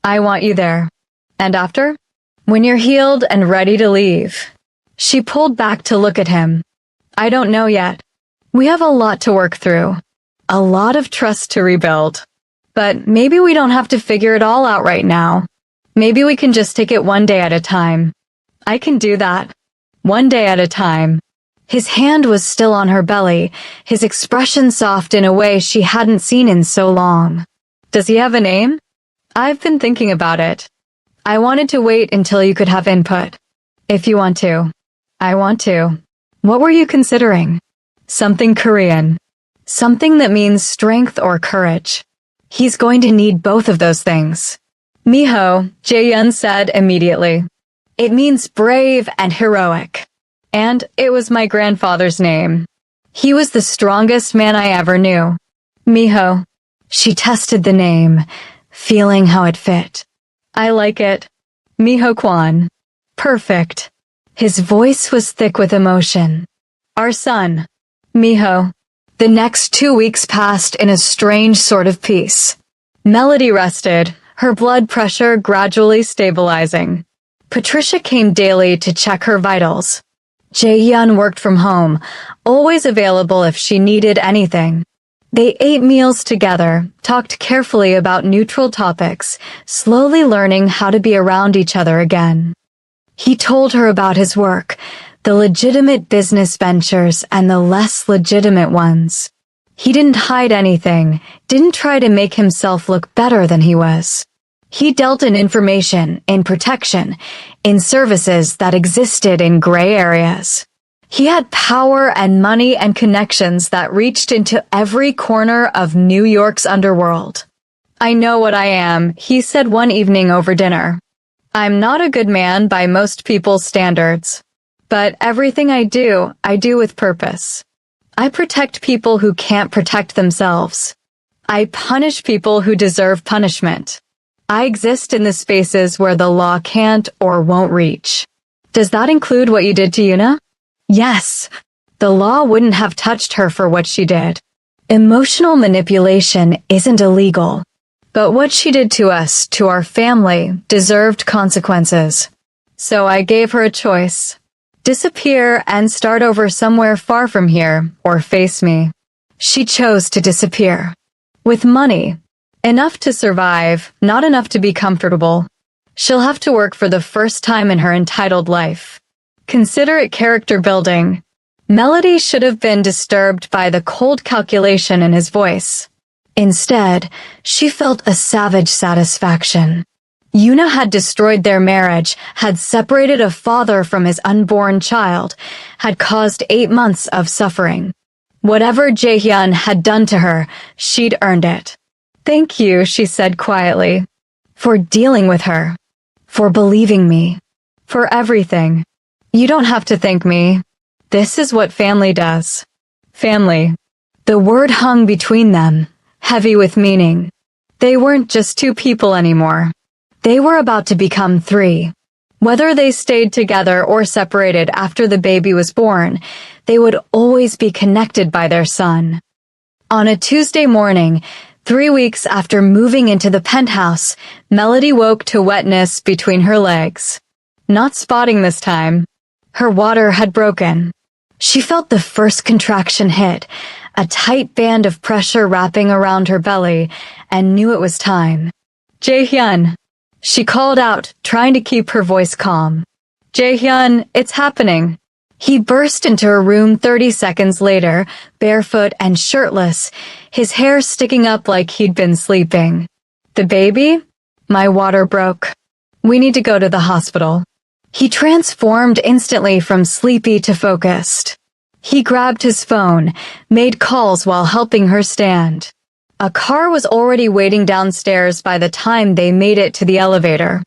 I want you there. And after? When you're healed and ready to leave. She pulled back to look at him. I don't know yet. We have a lot to work through. A lot of trust to rebuild. But maybe we don't have to figure it all out right now. Maybe we can just take it one day at a time. I can do that. One day at a time. His hand was still on her belly, his expression soft in a way she hadn't seen in so long. Does he have a name? I've been thinking about it. I wanted to wait until you could have input. If you want to. I want to. What were you considering? Something Korean. Something that means strength or courage. He's going to need both of those things. Miho, Jaehyun said immediately. It means brave and heroic. And it was my grandfather's name. He was the strongest man I ever knew. Miho. She tested the name, feeling how it fit. I like it. Miho Kwon. Perfect. His voice was thick with emotion. Our son. Miho. The next 2 weeks passed in a strange sort of peace. Melody rested, her blood pressure gradually stabilizing. Patricia came daily to check her vitals. Jaehyun worked from home, always available if she needed anything. They ate meals together, talked carefully about neutral topics, slowly learning how to be around each other again. He told her about his work, the legitimate business ventures and the less legitimate ones. He didn't hide anything, didn't try to make himself look better than he was. He dealt in information, in protection, in services that existed in gray areas. He had power and money and connections that reached into every corner of New York's underworld. I know what I am, he said one evening over dinner. I'm not a good man by most people's standards. But everything I do with purpose. I protect people who can't protect themselves. I punish people who deserve punishment. I exist in the spaces where the law can't or won't reach. Does that include what you did to Yuna? Yes. The law wouldn't have touched her for what she did. Emotional manipulation isn't illegal. But what she did to us, to our family, deserved consequences. So I gave her a choice. Disappear and start over somewhere far from here, or face me. She chose to disappear. With money. Enough to survive, not enough to be comfortable. She'll have to work for the first time in her entitled life. Consider it character building. Melody should have been disturbed by the cold calculation in his voice. Instead, she felt a savage satisfaction. Yuna had destroyed their marriage, had separated a father from his unborn child, had caused 8 months of suffering. Whatever Jaehyun had done to her, she'd earned it. Thank you, she said quietly, for dealing with her, for believing me, for everything. You don't have to thank me. This is what family does. Family. The word hung between them, heavy with meaning. They weren't just 2 people anymore. They were about to become 3. Whether they stayed together or separated after the baby was born, they would always be connected by their son. On a Tuesday morning, 3 weeks after moving into the penthouse, Melody woke to wetness between her legs. Not spotting this time. Her water had broken. She felt the first contraction hit, a tight band of pressure wrapping around her belly, and knew it was time. Jaehyun. She called out, trying to keep her voice calm. Jaehyun, it's happening. He burst into her room 30 seconds later, barefoot and shirtless, his hair sticking up like he'd been sleeping. The baby? My water broke. We need to go to the hospital. He transformed instantly from sleepy to focused. He grabbed his phone, made calls while helping her stand. A car was already waiting downstairs by the time they made it to the elevator.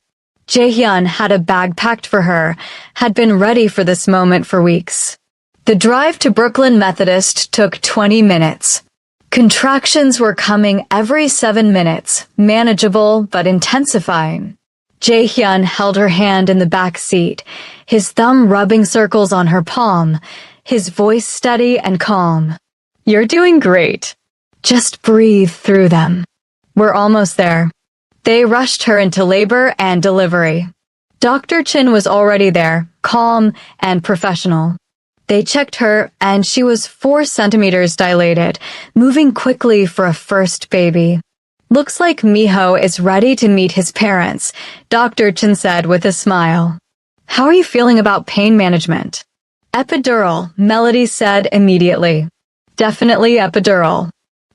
Jaehyun had a bag packed for her, had been ready for this moment for weeks. The drive to Brooklyn Methodist took 20 minutes. Contractions were coming every 7 minutes, manageable but intensifying. Jaehyun held her hand in the back seat, his thumb rubbing circles on her palm, his voice steady and calm. You're doing great. Just breathe through them. We're almost there. They rushed her into labor and delivery. Dr. Chin was already there, calm and professional. They checked her, and she was 4 centimeters dilated, moving quickly for a first baby. Looks like Miho is ready to meet his parents, Dr. Chin said with a smile. How are you feeling about pain management? Epidural, Melody said immediately. Definitely epidural.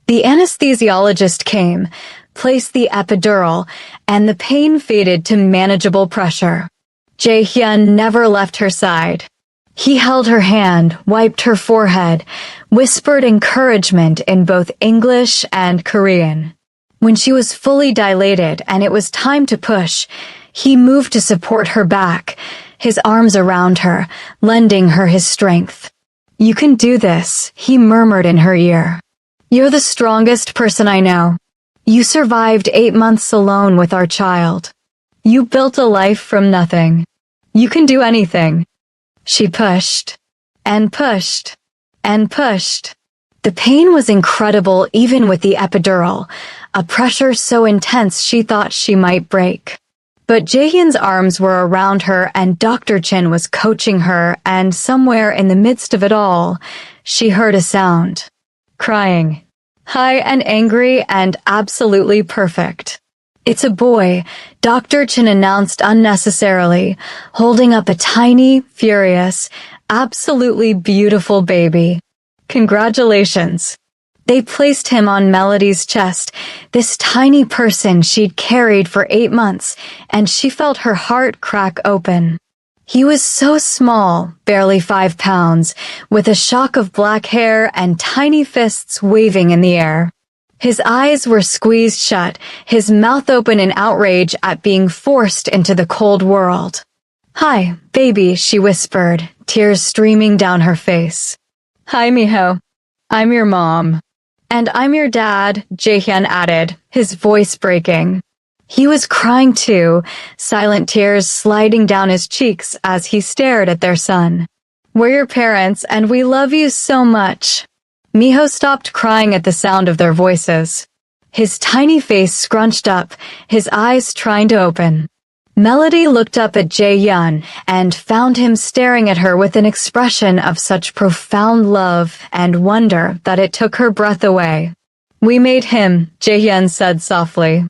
The anesthesiologist came, placed the epidural, and the pain faded to manageable pressure. Jaehyun never left her side. He held her hand, wiped her forehead, whispered encouragement in both English and Korean. When she was fully dilated and it was time to push, he moved to support her back, his arms around her, lending her his strength. You can do this, he murmured in her ear. You're the strongest person I know. You survived 8 months alone with our child. You built a life from nothing. You can do anything. She pushed, and pushed, and pushed. The pain was incredible even with the epidural, a pressure so intense she thought she might break. But Jaehyun's arms were around her and Dr. Chin was coaching her, and somewhere in the midst of it all, she heard a sound. Crying. High and angry and absolutely perfect. It's a boy, Dr. Chin announced unnecessarily, holding up a tiny, furious, absolutely beautiful baby. Congratulations. They placed him on Melody's chest, this tiny person she'd carried for 8 months, and she felt her heart crack open. He was so small, barely 5 pounds, with a shock of black hair and tiny fists waving in the air. His eyes were squeezed shut, his mouth open in outrage at being forced into the cold world. Hi, baby, she whispered, tears streaming down her face. Hi, Miho. I'm your mom. And I'm your dad, Jaehyun added, his voice breaking. He was crying too, silent tears sliding down his cheeks as he stared at their son. We're your parents, and we love you so much. Miho stopped crying at the sound of their voices. His tiny face scrunched up, his eyes trying to open. Melody looked up at Jaehyun and found him staring at her with an expression of such profound love and wonder that it took her breath away. We made him, Jaehyun said softly.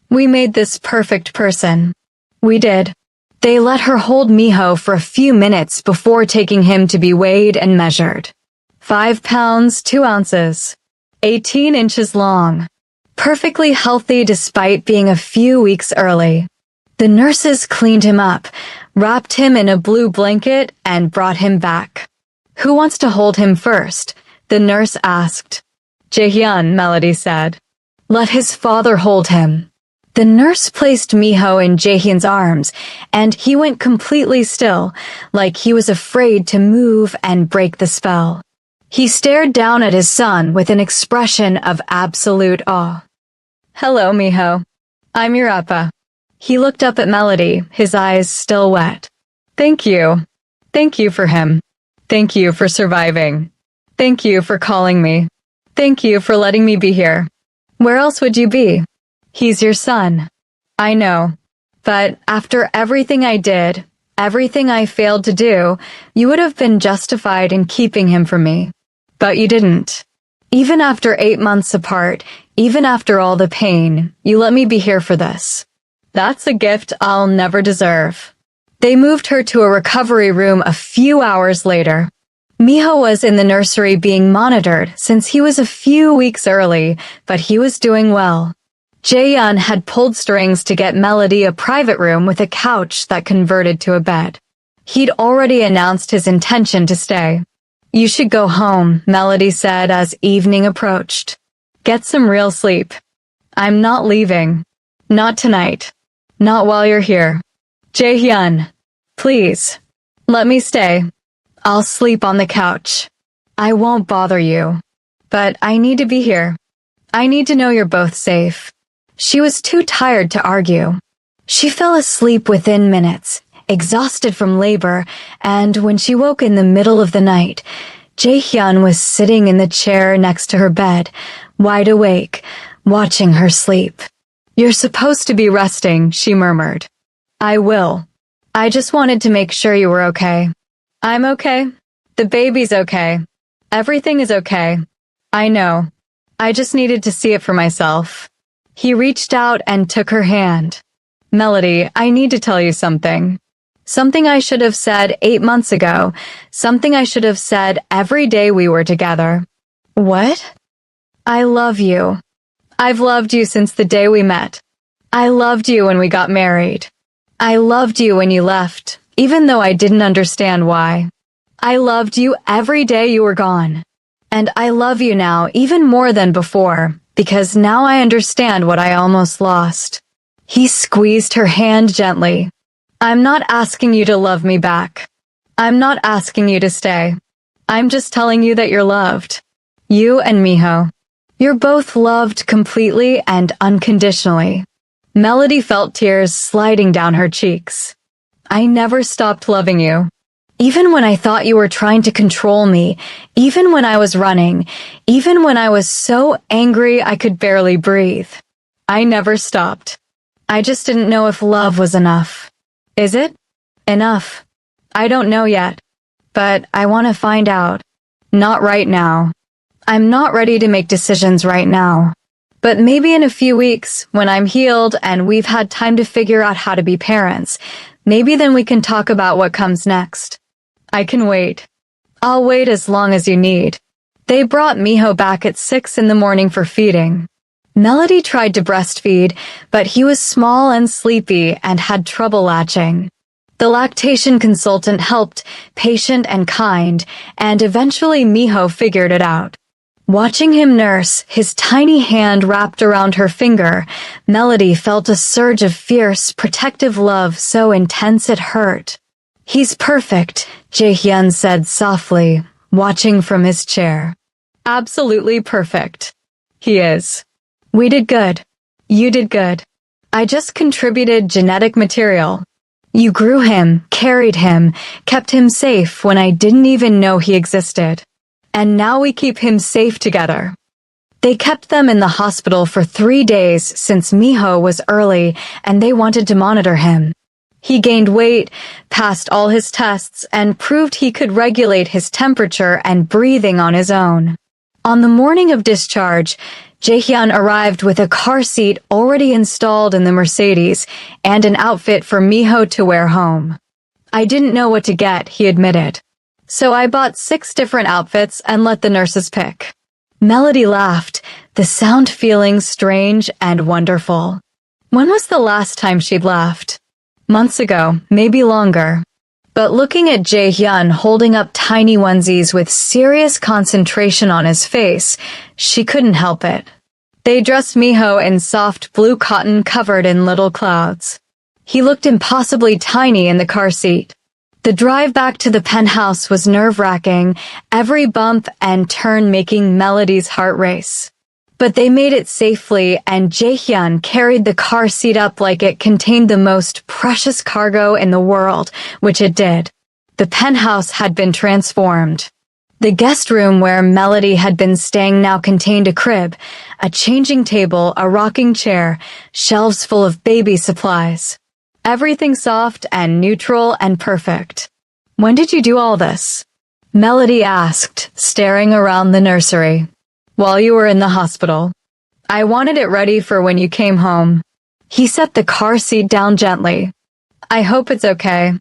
We made this perfect person. We did. They let her hold Miho for a few minutes before taking him to be weighed and measured. 5 pounds, 2 ounces. 18 inches long. Perfectly healthy despite being a few weeks early. The nurses cleaned him up, wrapped him in a blue blanket, and brought him back. Who wants to hold him first? The nurse asked. Jaehyun, Melody said. Let his father hold him. The nurse placed Miho in Jaehyun's arms, and he went completely still, like he was afraid to move and break the spell. He stared down at his son with an expression of absolute awe. Hello, Miho. I'm your appa. He looked up at Melody, his eyes still wet. Thank you. Thank you for him. Thank you for surviving. Thank you for calling me. Thank you for letting me be here. Where else would you be? He's your son. I know. But after everything I did, everything I failed to do, you would have been justified in keeping him from me. But you didn't. Even after 8 months apart, even after all the pain, you let me be here for this. That's a gift I'll never deserve. They moved her to a recovery room a few hours later. Miho was in the nursery being monitored since he was a few weeks early, but he was doing well. Jaehyun had pulled strings to get Melody a private room with a couch that converted to a bed. He'd already announced his intention to stay. "You should go home," Melody said as evening approached. "Get some real sleep." "I'm not leaving. Not tonight. Not while you're here." "Jaehyun, please. Let me stay. I'll sleep on the couch. I won't bother you. But I need to be here. I need to know you're both safe." She was too tired to argue. She fell asleep within minutes, exhausted from labor, and when she woke in the middle of the night, Jaehyun was sitting in the chair next to her bed, wide awake, watching her sleep. "You're supposed to be resting," she murmured. "I will. I just wanted to make sure you were okay." "I'm okay. The baby's okay. Everything is okay. I know. I just needed to see it for myself." He reached out and took her hand. "Melody, I need to tell you something. Something I should have said 8 months ago. Something I should have said every day we were together." "What?" "I love you. I've loved you since the day we met. I loved you when we got married. I loved you when you left, even though I didn't understand why. I loved you every day you were gone. And I love you now even more than before, because now I understand what I almost lost." He squeezed her hand gently. "I'm not asking you to love me back. I'm not asking you to stay. I'm just telling you that you're loved. You and Miho. You're both loved completely and unconditionally." Melody felt tears sliding down her cheeks. "I never stopped loving you. Even when I thought you were trying to control me, even when I was running, even when I was so angry I could barely breathe. I never stopped. I just didn't know if love was enough. Is it? Enough? I don't know yet. But I want to find out. Not right now. I'm not ready to make decisions right now. But maybe in a few weeks, when I'm healed and we've had time to figure out how to be parents, maybe then we can talk about what comes next. I can wait. I'll wait as long as you need." They brought Miho back at 6 in the morning for feeding. Melody tried to breastfeed, but he was small and sleepy and had trouble latching. The lactation consultant helped, patient and kind, and eventually Miho figured it out. Watching him nurse, his tiny hand wrapped around her finger, Melody felt a surge of fierce, protective love so intense it hurt. "He's perfect," Jaehyun said softly, watching from his chair. "Absolutely perfect. He is. We did good. You did good. I just contributed genetic material. You grew him, carried him, kept him safe when I didn't even know he existed. And now we keep him safe together." They kept them in the hospital for 3 days since Miho was early and they wanted to monitor him. He gained weight, passed all his tests, and proved he could regulate his temperature and breathing on his own. On the morning of discharge, Jaehyun arrived with a car seat already installed in the Mercedes and an outfit for Miho to wear home. "I didn't know what to get," he admitted. "So I bought 6 different outfits and let the nurses pick." Melody laughed, the sound feeling strange and wonderful. When was the last time she'd laughed? Months ago, maybe longer. But looking at Jaehyun holding up tiny onesies with serious concentration on his face, she couldn't help it. They dressed Miho in soft blue cotton covered in little clouds. He looked impossibly tiny in the car seat. The drive back to the penthouse was nerve-wracking, every bump and turn making Melody's heart race. But they made it safely, and Jaehyun carried the car seat up like it contained the most precious cargo in the world, which it did. The penthouse had been transformed. The guest room where Melody had been staying now contained a crib, a changing table, a rocking chair, shelves full of baby supplies. Everything soft and neutral and perfect. "When did you do all this?" Melody asked, staring around the nursery. "While you were in the hospital. I wanted it ready for when you came home." He set the car seat down gently. "I hope it's okay.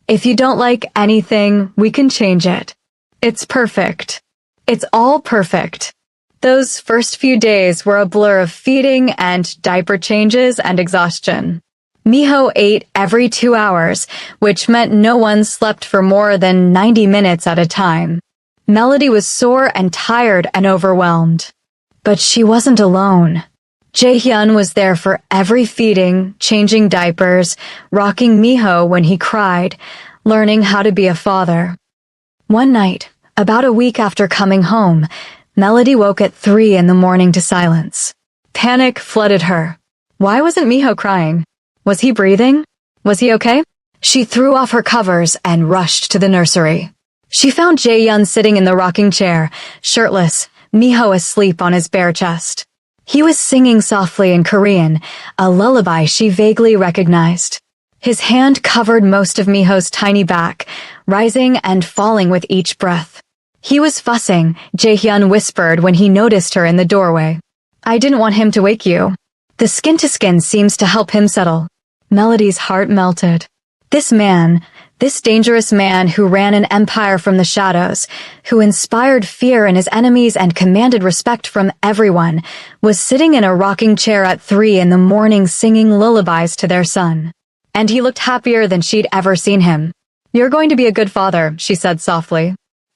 If you don't like anything, we can change it. It's perfect. It's all perfect." Those first few days were a blur of feeding and diaper changes and exhaustion. Miho ate every 2 hours, which meant no one slept for more than 90 minutes at a time. Melody was sore and tired and overwhelmed. But she wasn't alone. Jaehyun was there for every feeding, changing diapers, rocking Miho when he cried, learning how to be a father. One night, about a week after coming home, Melody woke at 3 in the morning to silence. Panic flooded her. Why wasn't Miho crying? Was he breathing? Was he okay? She threw off her covers and rushed to the nursery. She found Jaehyun sitting in the rocking chair, shirtless, Miho asleep on his bare chest. He was singing softly in Korean, a lullaby she vaguely recognized. His hand covered most of Miho's tiny back, rising and falling with each breath. He was fussing, Jaehyun whispered when he noticed her in the doorway. I didn't want him to wake you. The skin-to-skin seems to help him settle. Melody's heart melted. This man, this dangerous man who ran an empire from the shadows, who inspired fear in his enemies and commanded respect from everyone, was sitting in a rocking chair at 3 in the morning singing lullabies to their son. And he looked happier than she'd ever seen him. You're going to be a good father, she said softly.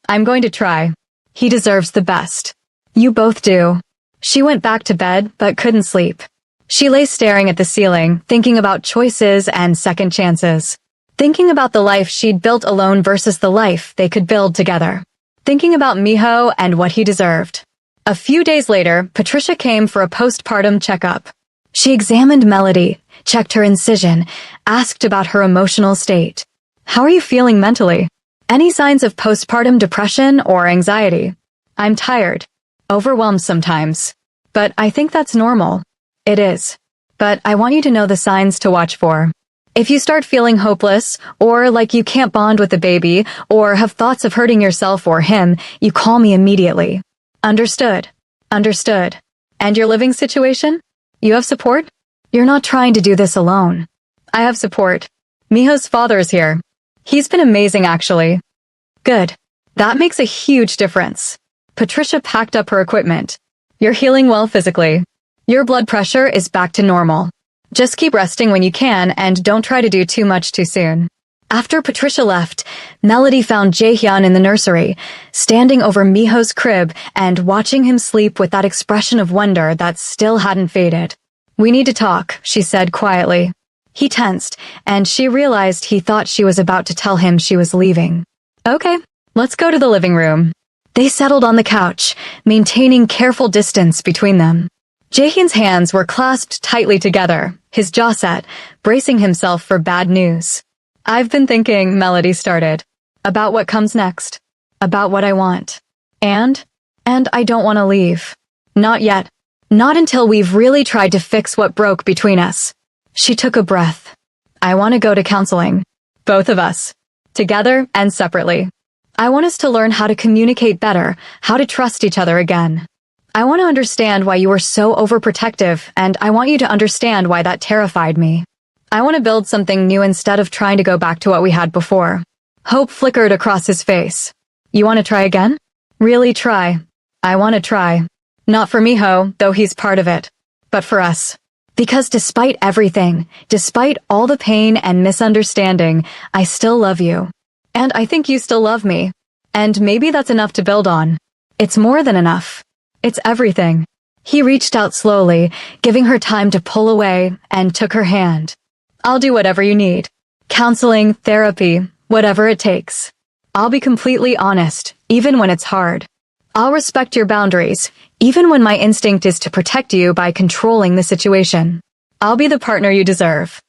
I'm going to try. He deserves the best. You both do. She went back to bed, but couldn't sleep. She lay staring at the ceiling, thinking about choices and second chances. Thinking about the life she'd built alone versus the life they could build together. Thinking about Miho and what he deserved. A few days later, Patricia came for a postpartum checkup. She examined Melody, checked her incision, asked about her emotional state. How are you feeling mentally? Any signs of postpartum depression or anxiety? I'm tired. Overwhelmed sometimes. But I think that's normal. It is. But I want you to know the signs to watch for. If you start feeling hopeless, or like you can't bond with the baby, or have thoughts of hurting yourself or him, you call me immediately. Understood. Understood. And your living situation? You have support? You're not trying to do this alone. I have support. Miho's father is here. He's been amazing, actually. Good. That makes a huge difference. Patricia packed up her equipment. You're healing well physically. Your blood pressure is back to normal. Just keep resting when you can and don't try to do too much too soon. After Patricia left, Melody found Jaehyun in the nursery, standing over Miho's crib and watching him sleep with that expression of wonder that still hadn't faded. We need to talk, she said quietly. He tensed, and she realized he thought she was about to tell him she was leaving. Okay, let's go to the living room. They settled on the couch, maintaining careful distance between them. Jaehyun's hands were clasped tightly together, his jaw set, bracing himself for bad news. I've been thinking, Melody started, about what comes next, about what I want. And I don't want to leave. Not yet. Not until we've really tried to fix what broke between us. She took a breath. I want to go to counseling. Both of us. Together and separately. I want us to learn how to communicate better, how to trust each other again. I want to understand why you were so overprotective, and I want you to understand why that terrified me. I want to build something new instead of trying to go back to what we had before. Hope flickered across his face. You want to try again? Really try. I want to try. Not for Miho, though he's part of it. But for us. Because despite everything, despite all the pain and misunderstanding, I still love you. And I think you still love me. And maybe that's enough to build on. It's more than enough. It's everything. He reached out slowly, giving her time to pull away, and took her hand. I'll do whatever you need. Counseling, therapy, whatever it takes. I'll be completely honest, even when it's hard. I'll respect your boundaries, even when my instinct is to protect you by controlling the situation. I'll be the partner you deserve.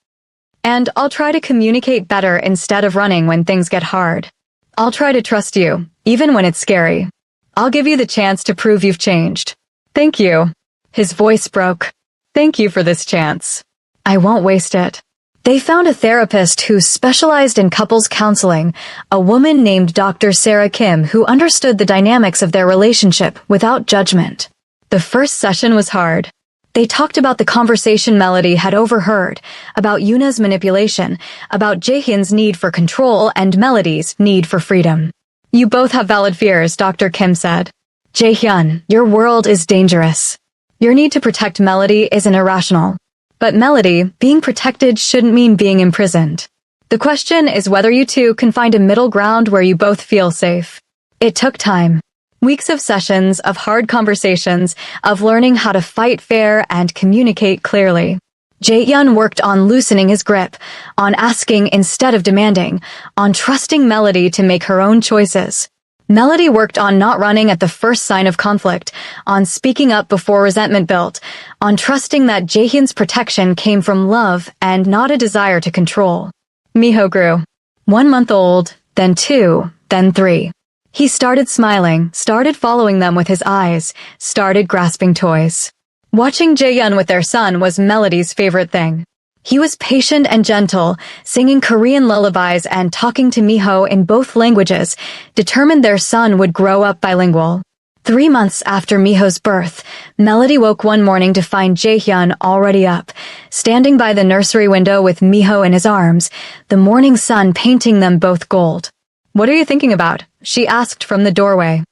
And I'll try to communicate better instead of running when things get hard. I'll try to trust you, even when it's scary. I'll give you the chance to prove you've changed. Thank you. His voice broke. Thank you for this chance. I won't waste it. They found a therapist who specialized in couples counseling, a woman named Dr. Sarah Kim who understood the dynamics of their relationship without judgment. The first session was hard. They talked about the conversation Melody had overheard, about Yuna's manipulation, about Jaehyun's need for control and Melody's need for freedom. You both have valid fears, Dr. Kim said. Jaehyun, your world is dangerous. Your need to protect Melody isn't irrational. But Melody, being protected shouldn't mean being imprisoned. The question is whether you two can find a middle ground where you both feel safe. It took time. Weeks of sessions, of hard conversations, of learning how to fight fair and communicate clearly. Jaehyun worked on loosening his grip, on asking instead of demanding, on trusting Melody to make her own choices. Melody worked on not running at the first sign of conflict, on speaking up before resentment built, on trusting that Jaehyun's protection came from love and not a desire to control. Miho grew. 1 month old, then 2, then 3. He started smiling, started following them with his eyes, started grasping toys. Watching Jaehyun with their son was Melody's favorite thing. He was patient and gentle, singing Korean lullabies and talking to Miho in both languages, determined their son would grow up bilingual. 3 months after Miho's birth, Melody woke one morning to find Jaehyun already up, standing by the nursery window with Miho in his arms, the morning sun painting them both gold. "What are you thinking about?" she asked from the doorway.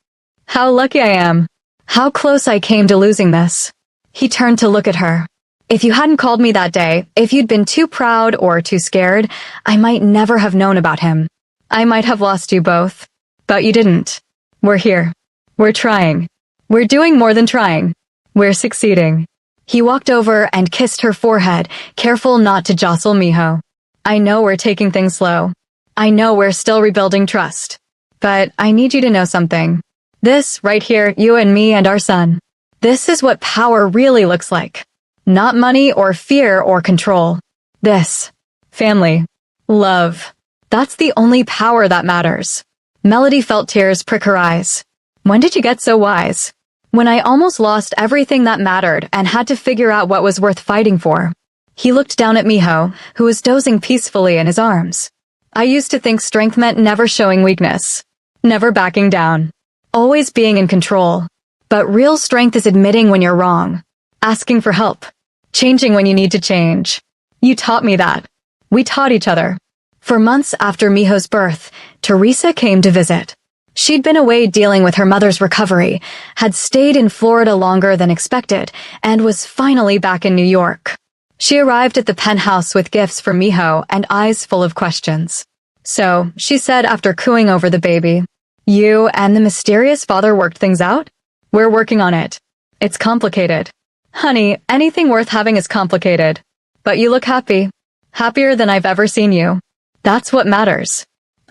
"How lucky I am. How close I came to losing this." He turned to look at her. "If you hadn't called me that day, if you'd been too proud or too scared, I might never have known about him. I might have lost you both. But you didn't. We're here. We're trying. We're doing more than trying. We're succeeding." He walked over and kissed her forehead, careful not to jostle Miho. "I know we're taking things slow. I know we're still rebuilding trust. But I need you to know something. This, right here, you and me and our son. This is what power really looks like. Not money or fear or control. This. Family. Love. That's the only power that matters." Melody felt tears prick her eyes. "When did you get so wise?" "When I almost lost everything that mattered and had to figure out what was worth fighting for." He looked down at Miho, who was dozing peacefully in his arms. "I used to think strength meant never showing weakness. Never backing down. Always being in control. But real strength is admitting when you're wrong. Asking for help. Changing when you need to change. You taught me that. We taught each other." For months after Miho's birth, Teresa came to visit. She'd been away dealing with her mother's recovery, had stayed in Florida longer than expected, and was finally back in New York. She arrived at the penthouse with gifts for Miho and eyes full of questions. "So," she said after cooing over the baby, "you and the mysterious father worked things out? We're working on it. It's complicated. Honey, anything worth having is complicated. But you look happy. Happier than I've ever seen you. That's what matters."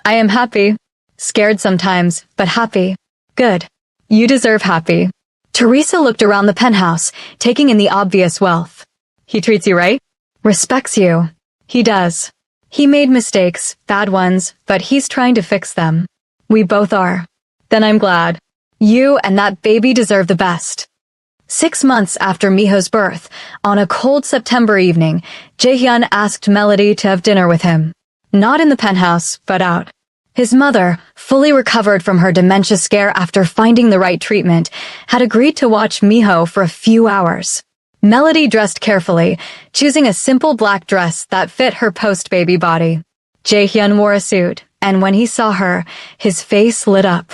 "I am happy. Scared sometimes, but happy. Good. You deserve happy." Teresa looked around the penthouse, taking in the obvious wealth. "He treats you right? Respects you. He does. He made mistakes, bad ones, but he's trying to fix them. We both are. Then I'm glad. You and that baby deserve the best." 6 months after Miho's birth, on a cold September evening, Jaehyun asked Melody to have dinner with him. Not in the penthouse, but out. His mother, fully recovered from her dementia scare after finding the right treatment, had agreed to watch Miho for a few hours. Melody dressed carefully, choosing a simple black dress that fit her post-baby body. Jaehyun wore a suit, and when he saw her, his face lit up.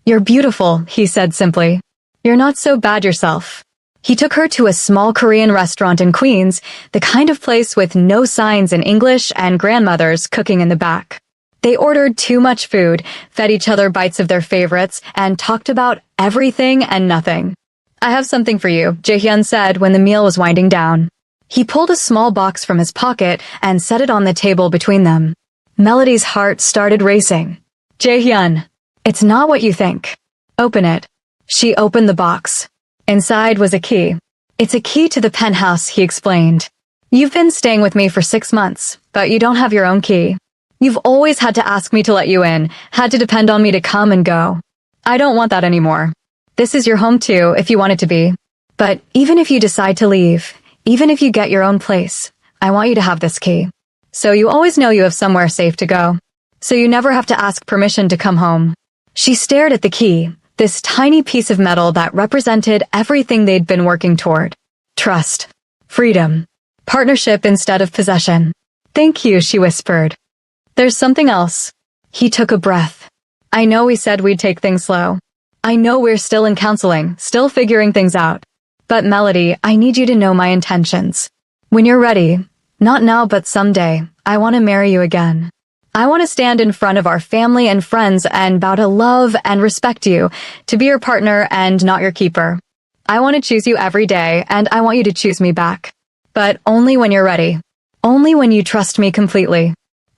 "You're beautiful," he said simply. "You're not so bad yourself." He took her to a small Korean restaurant in Queens, the kind of place with no signs in English and grandmothers cooking in the back. They ordered too much food, fed each other bites of their favorites, and talked about everything and nothing. "I have something for you," Jaehyun said when the meal was winding down. He pulled a small box from his pocket and set it on the table between them. Melody's heart started racing. "Jaehyun, it's not what you think. Open it." She opened the box. Inside was a key. "It's a key to the penthouse," he explained. "You've been staying with me for 6 months, but you don't have your own key. You've always had to ask me to let you in, had to depend on me to come and go. I don't want that anymore. This is your home too, if you want it to be. But even if you decide to leave, even if you get your own place, I want you to have this key. So you always know you have somewhere safe to go. So you never have to ask permission to come home." She stared at the key, this tiny piece of metal that represented everything they'd been working toward. Trust. Freedom. Partnership instead of possession. "Thank you," she whispered. "There's something else." He took a breath. "I know we said we'd take things slow. I know we're still in counseling, still figuring things out. But Melody, I need you to know my intentions. When you're ready, not now but someday, I want to marry you again. I want to stand in front of our family and friends and vow to love and respect you, to be your partner and not your keeper. I want to choose you every day, and I want you to choose me back. But only when you're ready. Only when you trust me completely.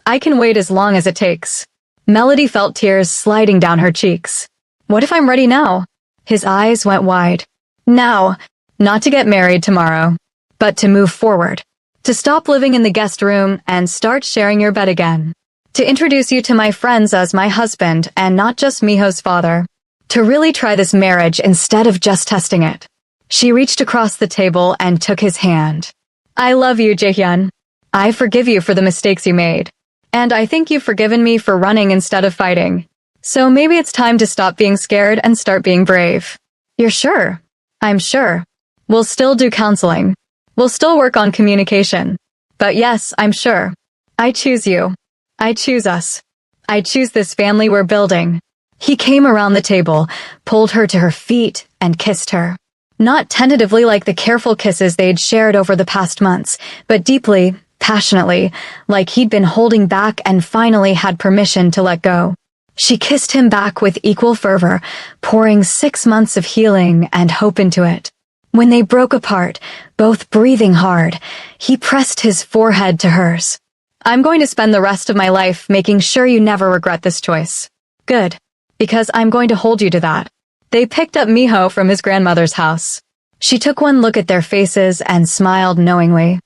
I can wait as long as it takes. Melody felt tears sliding down her cheeks. What if I'm ready now? His eyes went wide. Now, not to get married tomorrow, but to move forward. To stop living in the guest room and start sharing your bed again. To introduce you to my friends as my husband and not just Miho's father. To really try this marriage instead of just testing it. She reached across the table and took his hand. I love you, Jaehyun. I forgive you for the mistakes you made. And I think you've forgiven me for running instead of fighting. So maybe it's time to stop being scared and start being brave. You're sure? I'm sure. We'll still do counseling. We'll still work on communication. But yes, I'm sure. I choose you. I choose us. I choose this family we're building. He came around the table, pulled her to her feet, and kissed her. Not tentatively like the careful kisses they'd shared over the past months, but deeply, passionately, like he'd been holding back and finally had permission to let go. She kissed him back with equal fervor, pouring 6 months of healing and hope into it. When they broke apart, both breathing hard, he pressed his forehead to hers. I'm going to spend the rest of my life making sure you never regret this choice. Good, because I'm going to hold you to that. They picked up Miho from his grandmother's house. She took one look at their faces and smiled knowingly.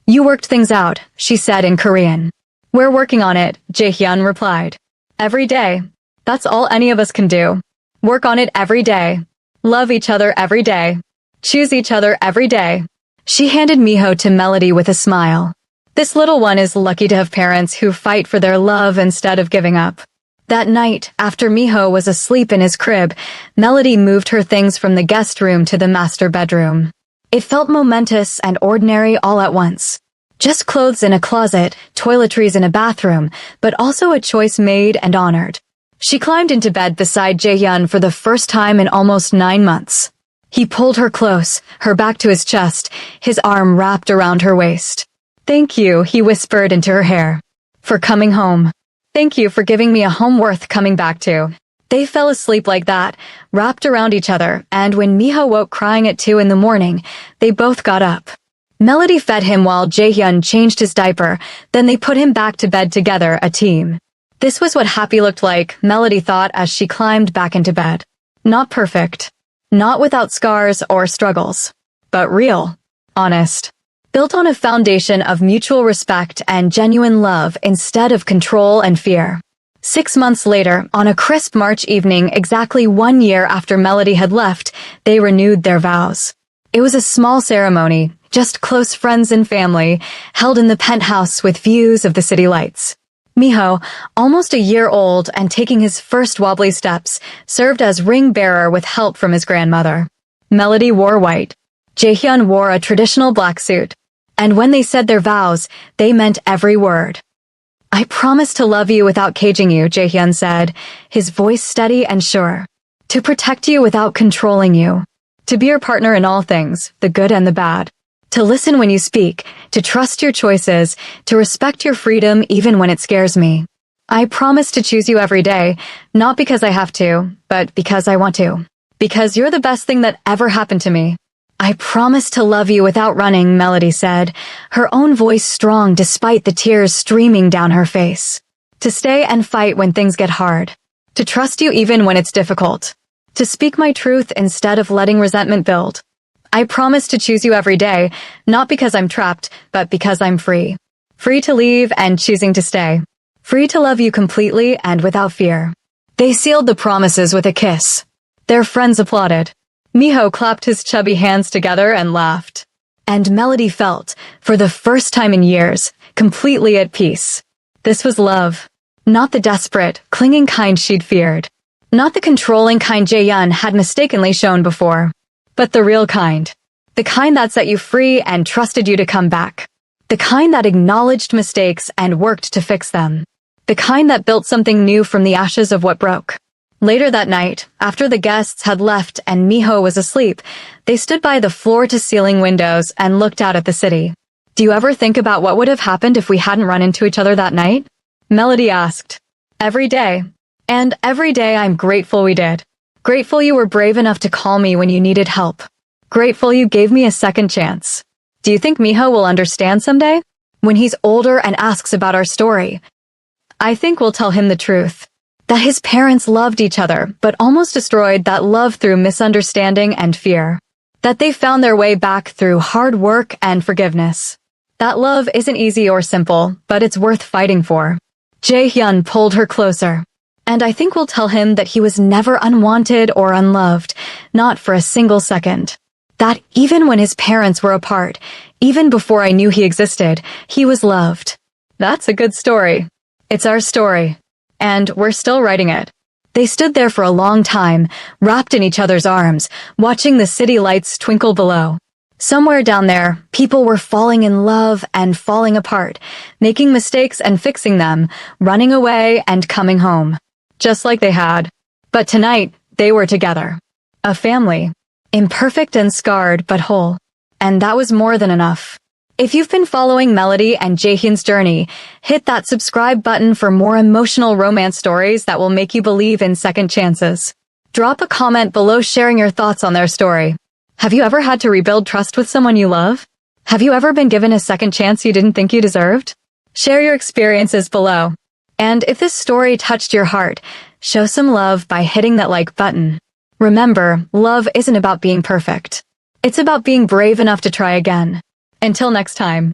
You worked things out, she said in Korean. We're working on it, Jaehyun replied. Every day. That's all any of us can do. Work on it every day. Love each other every day. Choose each other every day. She handed Miho to Melody with a smile. This little one is lucky to have parents who fight for their love instead of giving up. That night, after Miho was asleep in his crib, Melody moved her things from the guest room to the master bedroom. It felt momentous and ordinary all at once. Just clothes in a closet, toiletries in a bathroom, but also a choice made and honored. She climbed into bed beside Jaehyun for the first time in almost 9 months. He pulled her close, her back to his chest, his arm wrapped around her waist. Thank you, he whispered into her hair. For coming home. Thank you for giving me a home worth coming back to. They fell asleep like that, wrapped around each other, and when Miho woke crying at 2 in the morning, they both got up. Melody fed him while Jaehyun changed his diaper, then they put him back to bed together, a team. This was what happy looked like, Melody thought as she climbed back into bed. Not perfect. Not without scars or struggles. But real. Honest. Built on a foundation of mutual respect and genuine love instead of control and fear. 6 months later, on a crisp March evening exactly 1 year after Melody had left, they renewed their vows. It was a small ceremony, just close friends and family, held in the penthouse with views of the city lights. Miho, almost a year old and taking his first wobbly steps, served as ring bearer with help from his grandmother. Melody wore white. Jaehyun wore a traditional black suit. And when they said their vows, they meant every word. I promise to love you without caging you, Jaehyun said, his voice steady and sure. To protect you without controlling you. To be your partner in all things, the good and the bad. To listen when you speak, to trust your choices, to respect your freedom even when it scares me. I promise to choose you every day, not because I have to, but because I want to. Because you're the best thing that ever happened to me. I promise to love you without running, Melody said, her own voice strong despite the tears streaming down her face. To stay and fight when things get hard. To trust you even when it's difficult. To speak my truth instead of letting resentment build. I promise to choose you every day, not because I'm trapped, but because I'm free. Free to leave and choosing to stay. Free to love you completely and without fear. They sealed the promises with a kiss. Their friends applauded. Miho clapped his chubby hands together and laughed. And Melody felt, for the first time in years, completely at peace. This was love. Not the desperate, clinging kind she'd feared. Not the controlling kind Jaehyun had mistakenly shown before. But the real kind. The kind that set you free and trusted you to come back. The kind that acknowledged mistakes and worked to fix them. The kind that built something new from the ashes of what broke. Later that night, after the guests had left and Miho was asleep, they stood by the floor-to-ceiling windows and looked out at the city. Do you ever think about what would have happened if we hadn't run into each other that night? Melody asked. Every day. And every day I'm grateful we did. Grateful you were brave enough to call me when you needed help. Grateful you gave me a second chance. Do you think Miho will understand someday? When he's older and asks about our story? I think we'll tell him the truth. That his parents loved each other, but almost destroyed that love through misunderstanding and fear. That they found their way back through hard work and forgiveness. That love isn't easy or simple, but it's worth fighting for. Jae-hyun pulled her closer. And I think we'll tell him that he was never unwanted or unloved, not for a single second. That even when his parents were apart, even before I knew he existed, he was loved. That's a good story. It's our story. And we're still writing it. They stood there for a long time, wrapped in each other's arms, watching the city lights twinkle below. Somewhere down there, people were falling in love and falling apart, making mistakes and fixing them, running away and coming home. Just like they had. But tonight, they were together. A family. Imperfect and scarred, but whole. And that was more than enough. If you've been following Melody and Jaehyun's journey, hit that subscribe button for more emotional romance stories that will make you believe in second chances. Drop a comment below sharing your thoughts on their story. Have you ever had to rebuild trust with someone you love? Have you ever been given a second chance you didn't think you deserved? Share your experiences below. And if this story touched your heart, show some love by hitting that like button. Remember, love isn't about being perfect. It's about being brave enough to try again. Until next time.